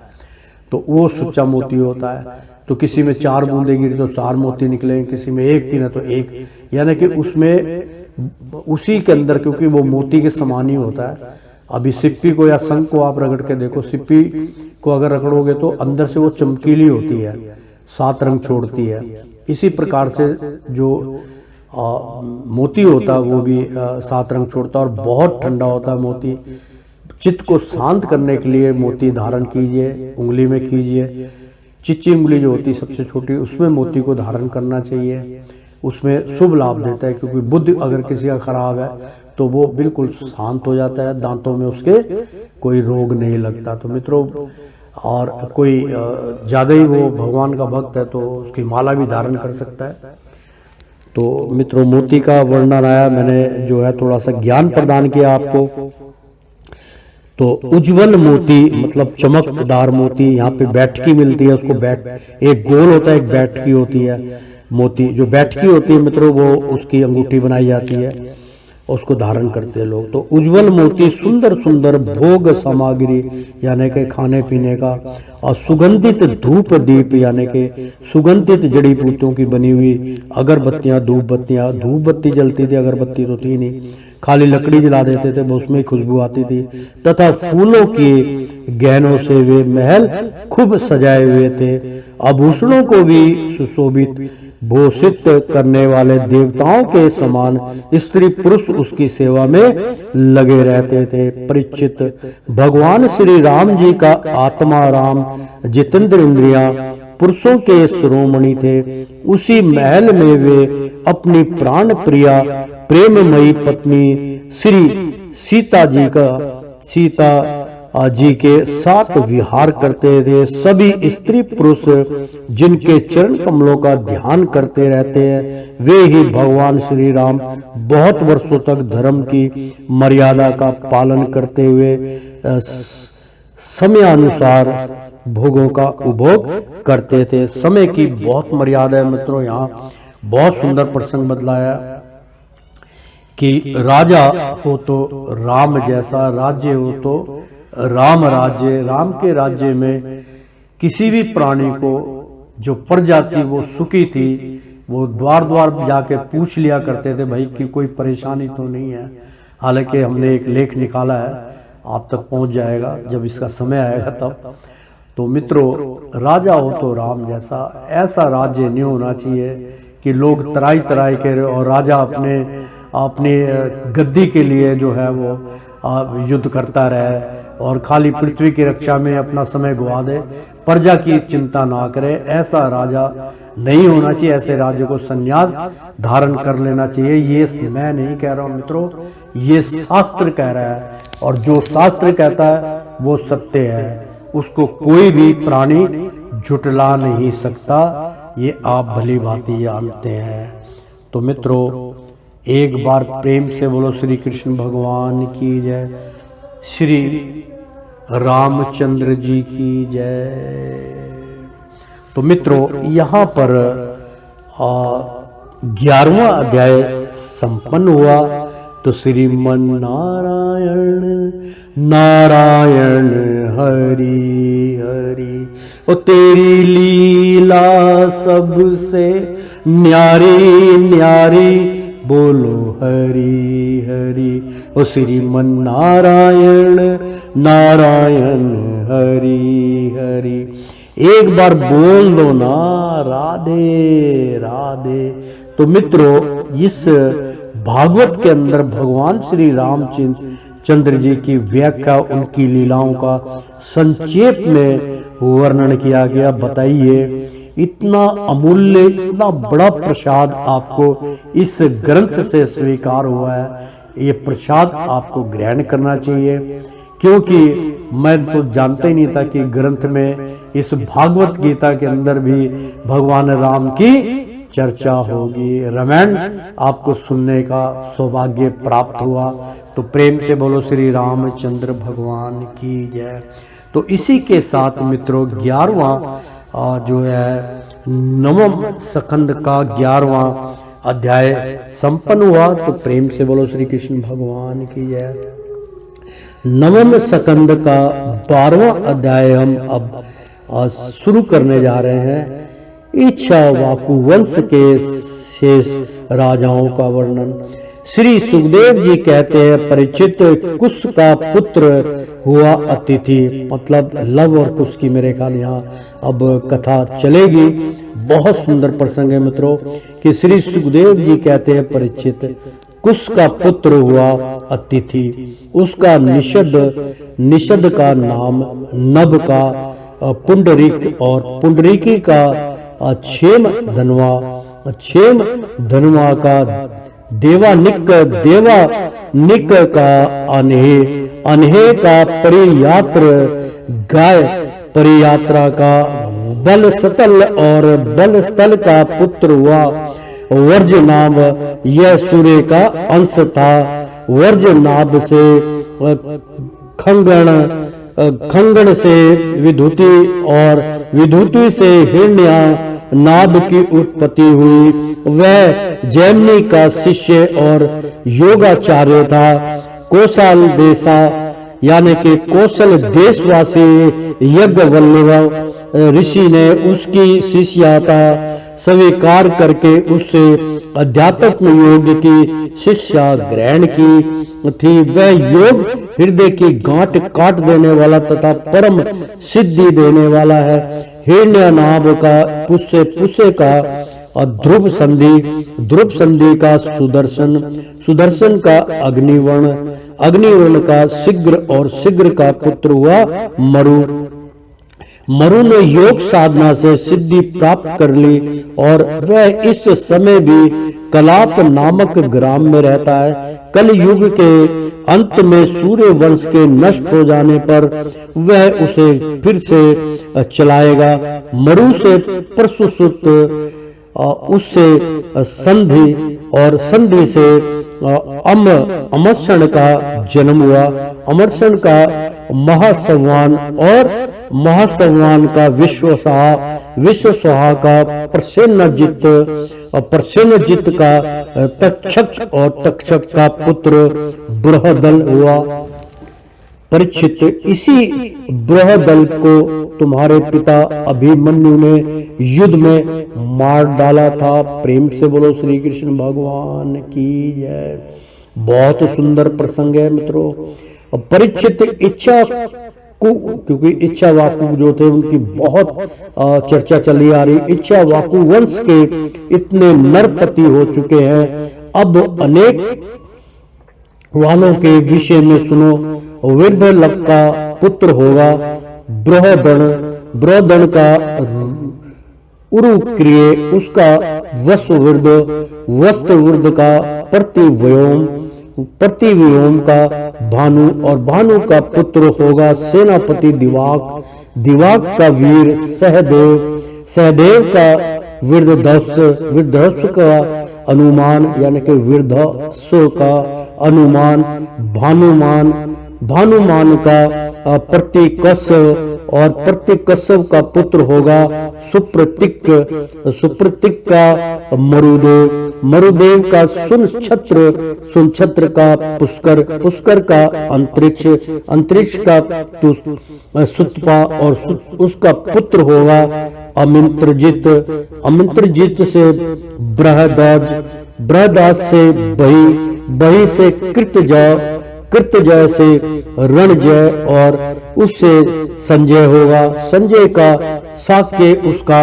तो वो सच्चा मोती होता है। तो किसी में 4 बूंदे गिरी तो 4 मोती निकले, किसी में 1 गिरा तो 1, यानी कि उसमें उसी के अंदर, क्योंकि वो मोती के समान ही होता है। अभी सिप्पी को या शंख को आप रगड़ के देखो, सिप्पी को अगर रगड़ोगे तो अंदर से वो चमकीली होती है, 7 रंग छोड़ती है। इसी प्रकार से जो मोती होता है वो भी 7 रंग छोड़ता है और बहुत ठंडा होता है मोती। चित्त को शांत करने के लिए मोती धारण कीजिए, उंगली में कीजिए। चिच्ची उंगली जो होती है सबसे छोटी, उसमें मोती को धारण करना चाहिए, उसमें शुभ लाभ देता है। क्योंकि बुद्धि अगर किसी का खराब है तो वो बिल्कुल शांत हो जाता है, दांतों में उसके कोई रोग नहीं लगता। तो मित्रों, और कोई ज़्यादा ही वो भगवान का भक्त है तो उसकी माला भी धारण कर सकता है। तो मित्रों, मोती का वर्णन आया, मैंने जो है थोड़ा सा ज्ञान प्रदान किया आपको। तो उज्जवल मोती मतलब चमकदार मोती, यहाँ पे बैठकी मिलती है, उसको एक गोल होता है, एक बैठकी होती है। मोती जो बैठकी होती है मित्रों, वो उसकी अंगूठी बनाई जाती है, उसको धारण करते हैं लोग। तो उज्जवल मोती सुंदर सुंदर भोग सामग्री यानी कि खाने पीने का, और सुगंधित धूप दीप यानी कि सुगंधित जड़ी बूटियों की बनी हुई अगरबत्तियां, धूप बत्ती जलती थी, अगरबत्ती तो थी नहीं, खाली लकड़ी जला देते थे, उसमें ही खुशबू आती थी। तथा फूलों के गहनों से वे महल खूब सजाए हुए थे। आभूषणों को भी सुशोभित भूषित करने वाले देवताओं के समान स्त्री पुरुष उसकी सेवा में लगे रहते थे। परीक्षित, भगवान श्री राम जी का आत्मा राम जितेंद्र इंद्रियां पुरुषों के शिरोमणि थे। उसी महल में वे अपनी प्राण प्रिया प्रेममयी पत्नी श्री सीता जी के साथ विहार करते थे। सभी स्त्री पुरुष जिनके चरण कमलों का ध्यान करते रहते हैं, वे ही भगवान श्री राम बहुत वर्षों तक धर्म की मर्यादा का पालन करते हुए समयानुसार भोगों का उपभोग करते थे। समय की बहुत मर्यादा है मित्रों। यहाँ बहुत सुंदर प्रसंग बतलाया कि राजा हो तो राम जैसा, राज्य हो तो राम राज्य। राम के राज्य में किसी भी प्राणी को जो प्रजा थी वो सुखी थी, वो द्वार द्वार जाके पूछ लिया करते थे भाई कि कोई परेशानी तो नहीं है। हालांकि हमने एक लेख निकाला है, आप तक पहुंच जाएगा जब इसका समय आएगा तब। तो मित्रों, राजा हो तो राम जैसा, ऐसा राज्य नहीं होना चाहिए कि लोग तराई तराई के और राजा अपने गद्दी के लिए जो है वो युद्ध करता रहे और खाली पृथ्वी की रक्षा में अपना समय गवा दे, प्रजा की चिंता ना करे। ऐसा राजा नहीं होना चाहिए। ऐसे राज्य को संन्यास धारण कर लेना चाहिए। ये मैं नहीं कह रहा हूं मित्रों, ये शास्त्र कह रहा है, और जो शास्त्र कहता है वो सत्य है, उसको कोई भी प्राणी झुटला नहीं सकता। ये आप भली भांति जानते हैं। तो मित्रों, एक बार प्रेम से बोलो श्री कृष्ण भगवान की जय, श्री रामचंद्र जी की जय। तो मित्रों, यहाँ पर 11वां अध्याय संपन्न हुआ। तो श्रीमन नारायण नारायण हरि हरि, ओ तेरी लीला सबसे न्यारी न्यारी, बोलो हरि हरि, ओ श्रीमन नारायण नारायण हरि हरि। एक बार बोल दो ना राधे राधे। तो मित्रों, इस भागवत के अंदर भगवान श्री रामचंद्र जी की व्याख्या, उनकी लीलाओं का संक्षेप में वर्णन किया गया। बताइए, इतना अमूल्य, इतना बड़ा प्रसाद आपको इस ग्रंथ से स्वीकार हुआ है। ये प्रसाद आपको ग्रहण करना चाहिए, क्योंकि मैं तो जानता ही नहीं था कि ग्रंथ में, इस भागवत गीता के अंदर भी भगवान राम की चर्चा होगी। रामायण आपको सुनने का सौभाग्य प्राप्त हुआ। तो प्रेम से बोलो श्री रामचंद्र भगवान की जय। तो इसी के साथ मित्रों, 11वां जो है नवम स्कंद का 11वां अध्याय संपन्न हुआ। तो प्रेम से बोलो श्री कृष्ण भगवान की जय। नवम स्कंद का 12वां अध्याय हम अब शुरू करने जा रहे हैं। इक्ष्वाकु वंश के शेष राजाओं का वर्णन। श्री सुखदेव जी कहते हैं, परीक्षित, कुश का पुत्र हुआ अतिथि, मतलब लव और कुश की मेरे ख्याल यहाँ अब कथा चलेगी। बहुत सुंदर प्रसंग है मित्रों कि श्री सुखदेव जी कहते हैं, परीक्षित, कुश का पुत्र हुआ अतिथि। उसका निषद का नाम, नभ का पुंडरीक और पुंडरीकी का क्षेम धनवा का देवानिक का अनहे का परियात्रा का बलस्थल और बलस्थल का पुत्र हुआ। वर्ज नाम यह सूर्य का अंश था। वर्ज नाद से खंगण से विधुति और विधुति से हिरण्य नाद की उत्पत्ति हुई। वह जैमिनी का शिष्य और योगाचार्य था। कौशल देशा यानी कि कौशल देशवासी यज्ञवल्लभ ऋषि ने उसकी शिष्यता स्वीकार करके उससे अध्यात्म योग की शिक्षा ग्रहण की थी। वह योग हृदय की गांठ काट देने वाला तथा परम सिद्धि देने वाला है। हिरण्यनाभ का पुष्य का और ध्रुव संधि का सुदर्शन का अग्निवर्ण का शीघ्र और शीघ्र का पुत्र हुआ मरु ने योग साधना से सिद्धि प्राप्त कर ली और वह इस समय भी कलाप नामक ग्राम में रहता है। कल युग के अंत में सूर्य वंश के नष्ट हो जाने पर वह उसे फिर से चलाएगा। मरु से परशुसुत, उससे संधि से अमर्षण का जन्म हुआ। अमर्षण का महासंवान का विश्वसहा का प्रसेनजित का तक्षक और तक्षक का पुत्र बृहदल हुआ। परीक्षित, इसी बृहदल को तुम्हारे पिता अभिमन्यु ने युद्ध में मार डाला था। प्रेम से बोलो श्री कृष्ण भगवान की जय। बहुत सुंदर प्रसंग है मित्रों। परीक्षित इच्छा को, क्योंकि इच्छा वाकु जो थे उनकी बहुत चर्चा चली आ रही। इच्छा वाकु वंश के इतने नरपति हो चुके हैं। अब अनेक वालों के विषय में सुनो। वृद्धलक का पुत्र होगा बृहदन का उरुक्रिय, उसका वस्त्रवृद्ध का प्रतिव्योम का भानु, और भानु का पुत्र होगा सेनापति दिवाक का वीर सहदेव का वृद्धस्व का अनुमान, यानी कि वृद्धस्व का अनुमान, भानुमान का प्रतिकस्व, और प्रतिकस्व का पुत्र होगा सुप्रतिक का मरुदेव का सुनछत्र का पुष्कर का अंतरिक्ष का सुतपा, और उसका पुत्र होगा अमित्रजित से बृहदाज से बही से कृतजय से रणजय, और उससे संजय होगा। संजय का साक्य उसका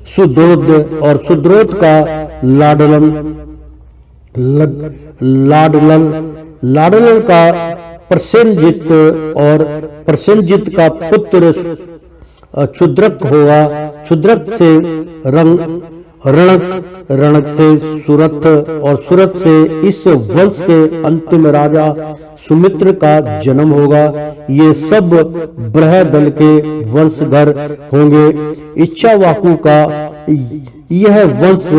सुद्रोध, और सुद्रोध का लाडलन का प्रसेनजित, और प्रसेनजित का पुत्र क्षुद्रक होगा। क्षुद्रक से रणक से सुरथ, और सुरथ से इस वंश के अंतिम राजा सुमित्र का जन्म होगा। ये सब बृहदल के वंशधर होंगे। इच्छावाकु का यह वंश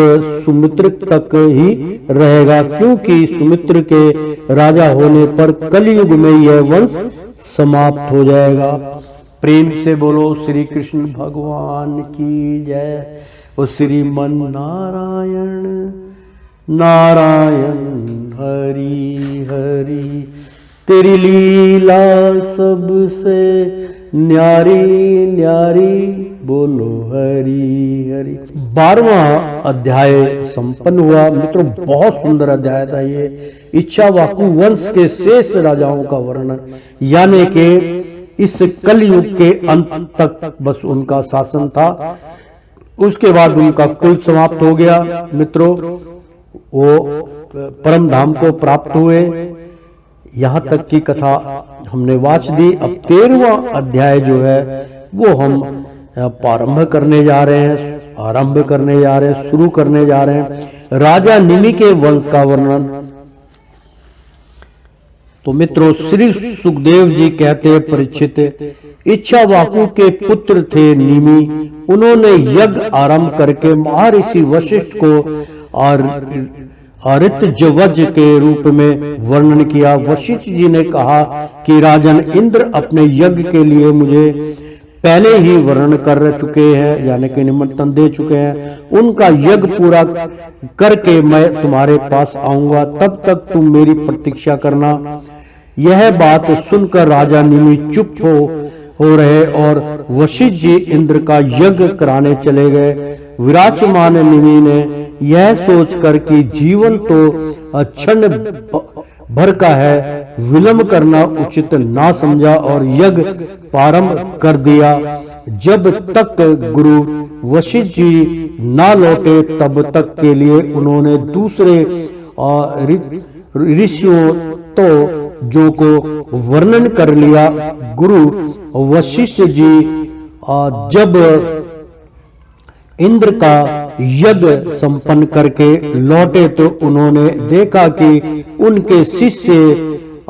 सुमित्र तक ही रहेगा, क्योंकि सुमित्र के राजा होने पर कलयुग में यह वंश समाप्त हो जाएगा। प्रेम से बोलो श्री कृष्ण भगवान की जय। ओ श्रीमन नारायण नारायण हरि हरि, तेरी लीला सबसे न्यारी न्यारी, बोलो हरि हरि। 12वां अध्याय संपन्न हुआ मित्रों। बहुत सुंदर अध्याय था ये। इच्छावाकु वंश के शेष राजाओं का वर्णन, यानी कि इस कलयुग के अंत तक बस उनका शासन था। उसके बाद उनका कुल समाप्त हो गया मित्रों। वो परम धाम को प्राप्त हुए। यहाँ तक की कथा हमने वाच दी। अब 13वां अध्याय जो है वो हम प्रारंभ करने जा रहे हैं, शुरू करने जा रहे हैं। राजा निमि के वंश का वर्णन। तो मित्रों, श्री सुखदेव जी कहते हैं, परीक्षित, इच्छावाकु के पुत्र थे निमि। उन्होंने यज्ञ आरंभ करके महर्षि वशिष्ठ को आरित्यवज के रूप में वर्णन किया। वशिष्ठ जी ने कहा कि राजन इंद्र अपने यज्ञ के लिए मुझे पहले ही वर्णन कर चुके हैं, यानी कि निमंत्रण दे चुके हैं। उनका यज्ञ पूरा करके मैं तुम्हारे पास आऊंगा, तब तक तुम मेरी प्रतीक्षा करना। यह बात सुनकर राजा निमि चुप हो रहे और वशिष्ठ जी इंद्र का यज्ञ कराने चले गए। विराजमान निमि ने यह सोचकर कि जीवन तो क्षण भर का है, विलंब करना उचित ना समझा और यज्ञ प्रारंभ कर दिया। जब तक गुरु वशिष्ठ जी ना लौटे तब तक के लिए उन्होंने दूसरे ऋषियों तो जो को वर्णन कर लिया। गुरु वशिष्ठ जी जब इंद्र का यज्ञ संपन्न करके लौटे तो उन्होंने देखा कि उनके शिष्य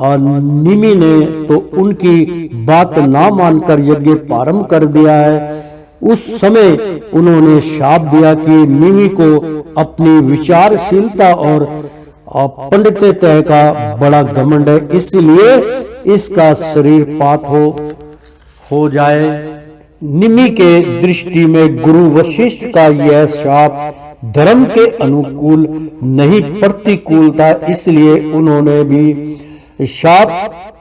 निमि ने तो उनकी बात ना मानकर यज्ञ प्रारंभ कर दिया है। उस समय उन्होंने शाप दिया कि निमि को अपनी विचारशीलता और पंडितत्व का बड़ा घमंड है, इसलिए इसका शरीर पात हो जाए। निमि के दृष्टि में गुरु वशिष्ठ का यह शाप धर्म के अनुकूल नहीं प्रतिकूल था, इसलिए उन्होंने भी शाप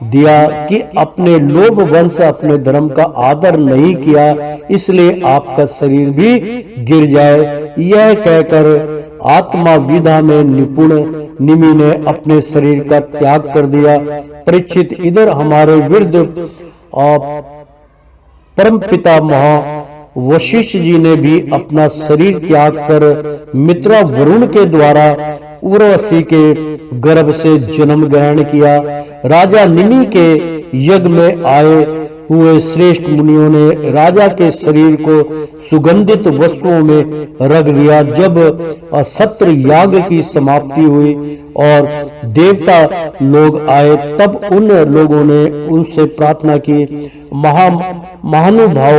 दिया कि अपने लोभ वंश अपने धर्म का आदर नहीं किया, इसलिए आपका शरीर भी गिर जाए। यह कहकर आत्मा विधा में निपुण निमि ने अपने शरीर का त्याग कर दिया। परीक्षित, इधर हमारे वृद्ध परम पिता महा वशिष्ठ जी ने भी अपना शरीर त्याग कर मित्रा वरुण के द्वारा उर्वशी के गर्भ से जन्म ग्रहण किया। राजा निमि के यज्ञ में आए हुए श्रेष्ठ मुनियों ने राजा के शरीर को सुगंधित वस्तुओं में रख दिया। जब सत्र याग की समाप्ति हुई और देवता लोग आए तब उन लोगों ने उनसे प्रार्थना की, महानुभाव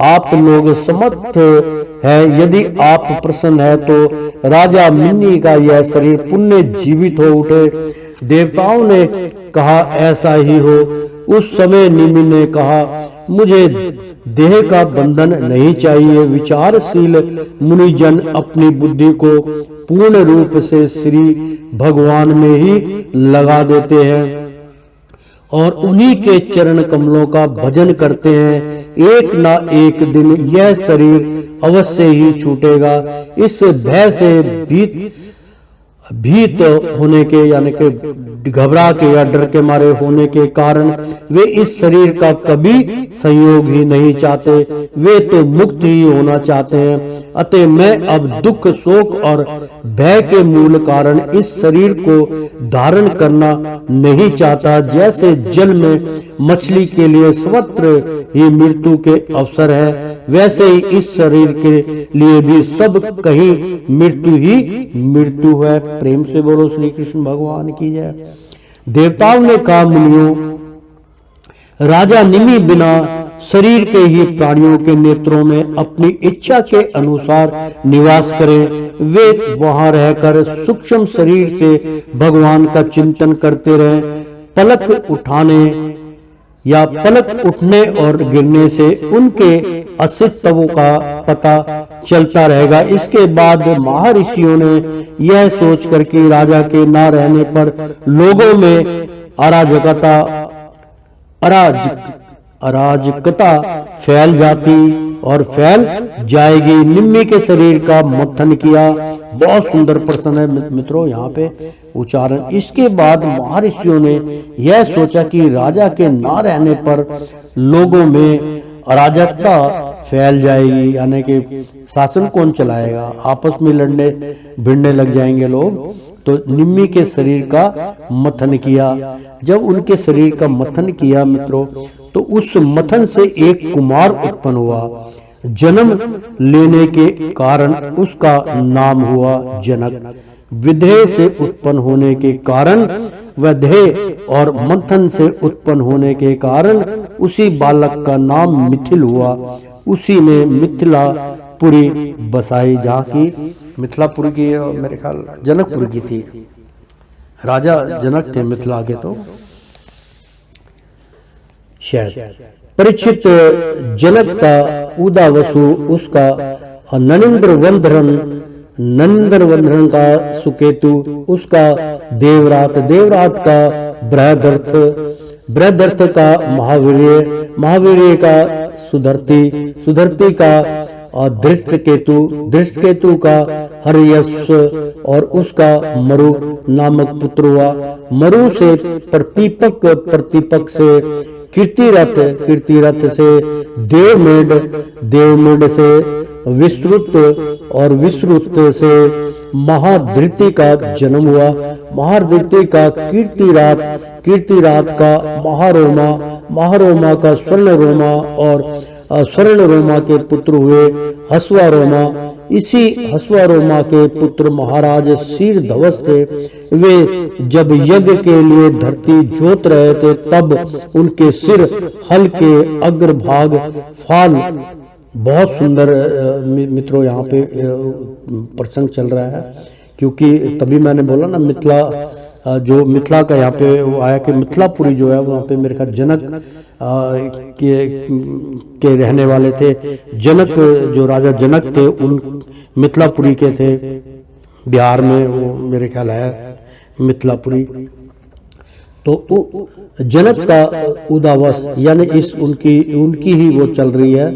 आप लोग समर्थ है, यदि आप प्रसन्न है तो राजा निमि का यह शरीर पुण्य जीवित हो उठे। देवताओं ने कहा ऐसा ही हो। उस समय निमि ने कहा, मुझे देह का बंधन नहीं चाहिए। विचारशील मुनिजन अपनी बुद्धि को पूर्ण रूप से श्री भगवान में ही लगा देते हैं और उन्हीं के चरण कमलों का भजन करते हैं। एक ना एक दिन यह शरीर अवश्य ही छूटेगा। इस भय से भीत होने के यानी कि घबरा के या डर के मारे होने के कारण वे इस शरीर का कभी संयोग ही नहीं चाहते, वे तो मुक्त ही होना चाहते हैं। अतः मैं अब दुख शोक और भय के मूल कारण इस शरीर को धारण करना नहीं चाहता। जैसे जल में मछली के लिए सर्वत्र ही मृत्यु के अवसर है, वैसे ही इस शरीर के लिए भी सब कहीं मृत्यु ही मृत्यु है। प्रेम से बोलो श्री कृष्ण भगवान की जय। देवताओं ने कहा, मुनियों, राजा निमि बिना शरीर के ही प्राणियों के नेत्रों में अपनी इच्छा के अनुसार निवास करें। वे वहां रहकर सूक्ष्म शरीर से भगवान का चिंतन करते रहें। पलक उठाने या पलक उठने और गिरने से उनके अस्तित्व का पता चलता रहेगा। इसके बाद महर्षियों ने यह सोचकर कि राजा के ना रहने पर लोगों में अराजकता फैल जाती और फैल जाएगी। निमि के शरीर का मंथन किया। बहुत सुंदर प्रश्न है मित्रों यहाँ पे उच्चारण। इसके बाद महर्षियों ने यह सोचा कि राजा के ना रहने पर लोगों में अराजकता फैल जाएगी, यानी कि शासन कौन चलाएगा, आपस में लड़ने भिड़ने लग जाएंगे लोग। तो निमि के शरीर का मंथन किया। जब उनके शरीर का मंथन किया मित्रों, तो उस मंथन से एक कुमार उत्पन्न हुआ। जन्म लेने के कारण उसका नाम हुआ जनक। विदेह से उत्पन्न होने के कारण वैदेह और मंथन से उत्पन्न होने के कारण उसी बालक का नाम मिथिल हुआ। उसी ने मिथिलापुरी बसाई, जहाँ की मिथिलापुरी की मेरे ख्याल जनकपुर की थी। राजा जनक थे मिथिला के, तो शायद परीक्षित जनक का उदावसु, उसका नरेंद्र वंधन का सुकेतु, उसका देवरात का बृहदर्थ, बृहदर्थ का महावीर्य, महावीर्य का सुधरती, सुधरती का धृष्टकेतु, धृष्टकेतु का हर्यश्व और उसका मरु नामक पुत्र हुआ। मरु से प्रतिपक, प्रतिपक से कीर्तिरथ, कीर्तिरथ से देवमेढ़, देवमेढ़ से विश्रुत और विश्रुत से महाधृति का जन्म हुआ। महाधृति का कीर्तिरात, कीर्तिरात का महारोमा, महारोमा का स्वर्णरोमा और स्वर्णरोमा के पुत्र हुए हस्वारोमा। इसी हस्वारोमा के पुत्र महाराज शीरध्वज थे। वे जब यज्ञ के लिए धरती जोत रहे थे तब उनके सिर हल के अग्रभाग फाल। बहुत सुंदर मित्रों यहाँ पे प्रसंग चल रहा है, क्योंकि तभी मैंने बोला ना मिथिला, जो मिथिला का यहाँ पे वो आया कि मिथिलापुरी जो है वहाँ पे मेरे ख्याल जनक के रहने वाले थे। जनक जो राजा जनक थे उन मिथिलापुरी के थे, बिहार में वो मेरे ख्याल है मिथिलापुरी। तो जनक का उदावस यानी इस उनकी ही वो चल रही है।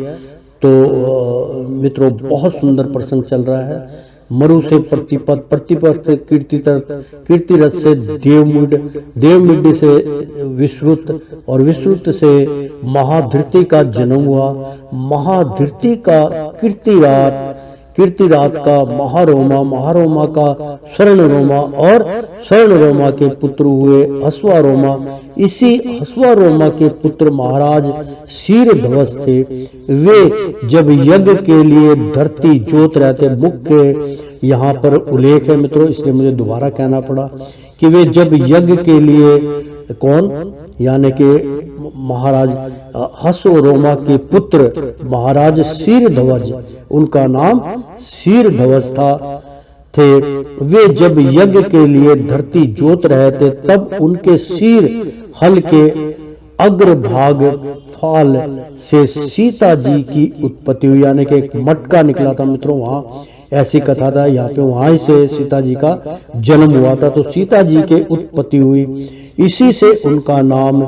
तो मित्रों बहुत सुंदर प्रसंग चल रहा है। मरु से प्रतिपद, प्रतिपद से कीर्तिरथ से देवमुड, देवमुड से विश्रुत और विश्रुत से महाधृति का जन्म हुआ। महाधृति का कीर्तिरात, कीर्तिरात का महारोमा, महारोमा का स्वर्णरोमा और स्वर्णरोमा के पुत्र हुए हस्वारोमा। इसी हस्वारोमा के पुत्र महाराज शीरध्वज थे। वे जब यज्ञ के लिए धरती जोत रहे थे, मुख्य यहाँ पर उल्लेख है मित्रों, इसलिए मुझे दोबारा कहना पड़ा कि वे जब यज्ञ के लिए, कौन यानी कि महाराज हस्वारोमा के पुत्र महाराज शीरध्वज, उनका नाम शीरध्वज था थे। वे जब यज्ञ के लिए धरती जोत रहे थे तब उनके शीर हल के अग्रभाग फाल से सीता जी की उत्पत्ति हुई, यानी कि एक मटका निकला था मित्रों। वहाँ ऐसी कथा था, यहाँ पे वहीं से सीता जी का जन्म हुआ था। तो सीता जी के उत्पत्ति हुई, इसी से उनका नाम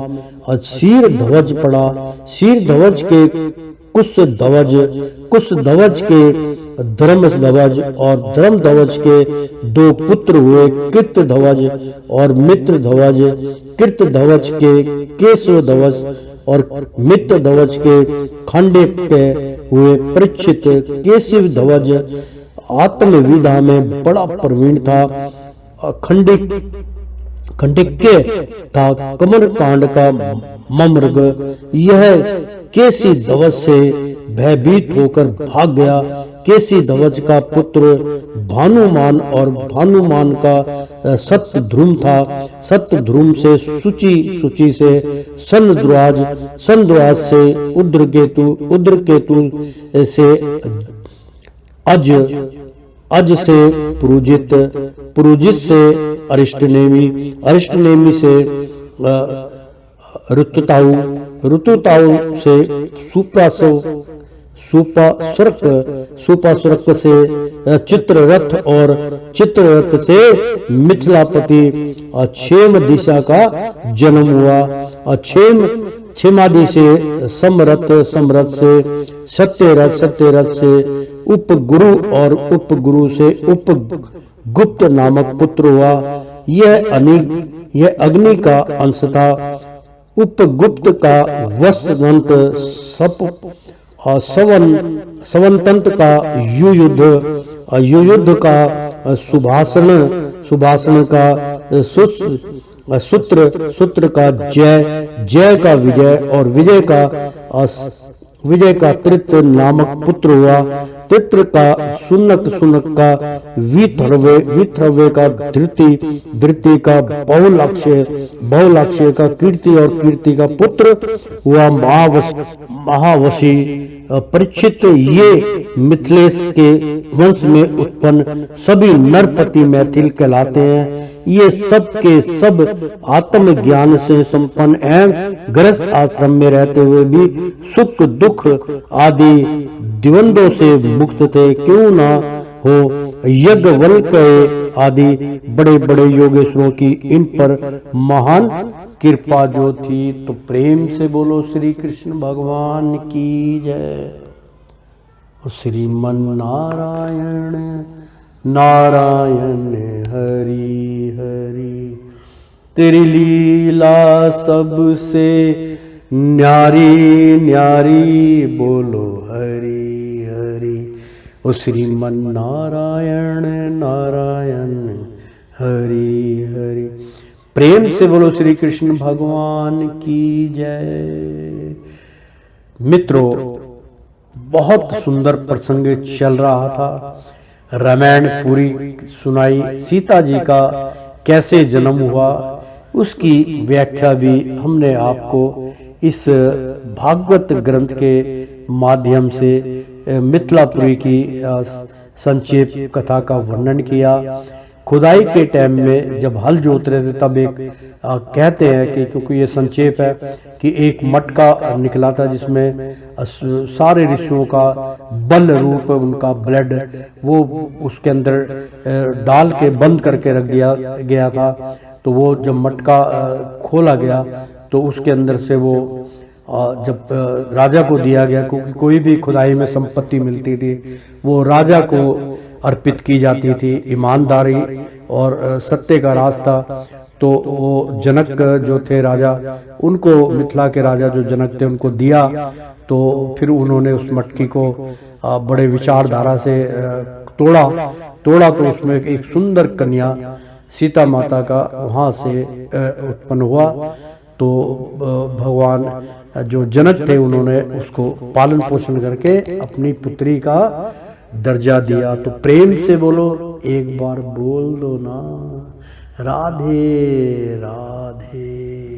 शीरध्वज पड़ा। शीरध्वज के कुशध्वज, कुशध्वज के धर्मध्वज और धर्मध्वज के दो पुत्र हुए, कृतध्वज और मित्रध्वज। कृतध्वज के केशवध्वज और मित्रध्वज के खंडिक हुए परीक्षित। केशवध्वज आत्मविद्या में बड़ा प्रवीण था। खंडिक्य था कमर कांड का ममृग। यह केसी ध्वज से भयभीत होकर भाग गया। केसी ध्वज का पुत्र भानुमान और भानुमान का सत्यध्रुम था। सत्यध्रुम से सुचि, सुचि से सनद्वाज, सनद्वाज से उद्रकेतु, उद्रकेतु से अज, अज से पुरुजित, पुरुजित से अरिष्टनेमी, अरिष्टनेमी से ऋतुताऊ, ऋतुताऊ से सुप्रासव, सुपासुरक, सुपासुरक से चित्ररथ और चित्ररथ से मिथिलापति। क्षेम दिशा का जन्म हुआ। क्षेमादि से समरथ, समरथ से सत्यरथ, सत्यरथ से उपगुरु और उपगुरु से उपगुप्त नामक पुत्र हुआ। यह अग्नि का अंश था। उपगुप्त का वस्त्रदंत, सप और सवंतंत का युयुद्ध, युयुद्ध का सुभाषण, सुभाषण का सूत्र, सूत्र का जय, जय का विजय और विजय का तृत नामक पुत्र हुआ। तित्र का सुनक, सुनक का विथर्वे, विथर्वे का धृति, धृति का बहुलाक्षय, बहुलाक्षय का कीर्ति और कीर्ति का पुत्र हुआ महावशी। परीक्षित ये मिथिलेश के वंश में उत्पन्न सभी नरपति मैथिल कहलाते हैं। ये सब के सब आत्मज्ञान से संपन्न एवं गृहस्थ आश्रम में रहते हुए भी सुख दुख आदि द्वंद्वों से मुक्त थे। क्यों ना हो यज्ञवल्क्य आदि बड़े बड़े योगेश्वरों की इन पर महान कृपा जो थी। तो प्रेम से बोलो श्री कृष्ण भगवान की जय। श्रीमन नारायण नारायण हरि हरि, तेरी लीला सबसे न्यारी न्यारी, बोलो हरि हरि। ओ श्रीमन नारायण नारायण हरि हरि, प्रेम से बोलो श्री कृष्ण भगवान की जय। मित्रों, बहुत सुंदर प्रसंग चल रहा था। रामायण पूरी सुनाई, सीता जी का कैसे जन्म हुआ उसकी व्याख्या भी हमने आपको इस भागवत ग्रंथ के माध्यम से मिथिलापुरी की संक्षेप कथा का वर्णन किया। खुदाई के टाइम में जब हल जोत रहे थे तब एक कहते हैं कि, क्योंकि ये संक्षेप है, कि एक मटका निकला था जिसमें सारे ऋषियों का बल रूप उनका ब्लड वो उसके अंदर डाल के बंद करके रख दिया गया था। तो वो जब मटका खोला गया तो उसके अंदर से वो जब राजा को दिया गया, क्योंकि कोई भी खुदाई में संपत्ति मिलती थी वो राजा को अर्पित की जाती थी, ईमानदारी और सत्य का रास्ता। तो वो जनक जो थे राजा, उनको मिथिला के राजा जो जनक थे उनको दिया। तो फिर उन्होंने उस मटकी को बड़े विचारधारा से तोड़ा तो उसमें एक सुंदर कन्या सीता माता का वहाँ से उत्पन्न हुआ। तो भगवान जो जनक थे उन्होंने उसको पालन पोषण करके अपनी पुत्री का दर्जा दिया। तो प्रेम से बोलो, एक बार बोल दो ना, राधे राधे।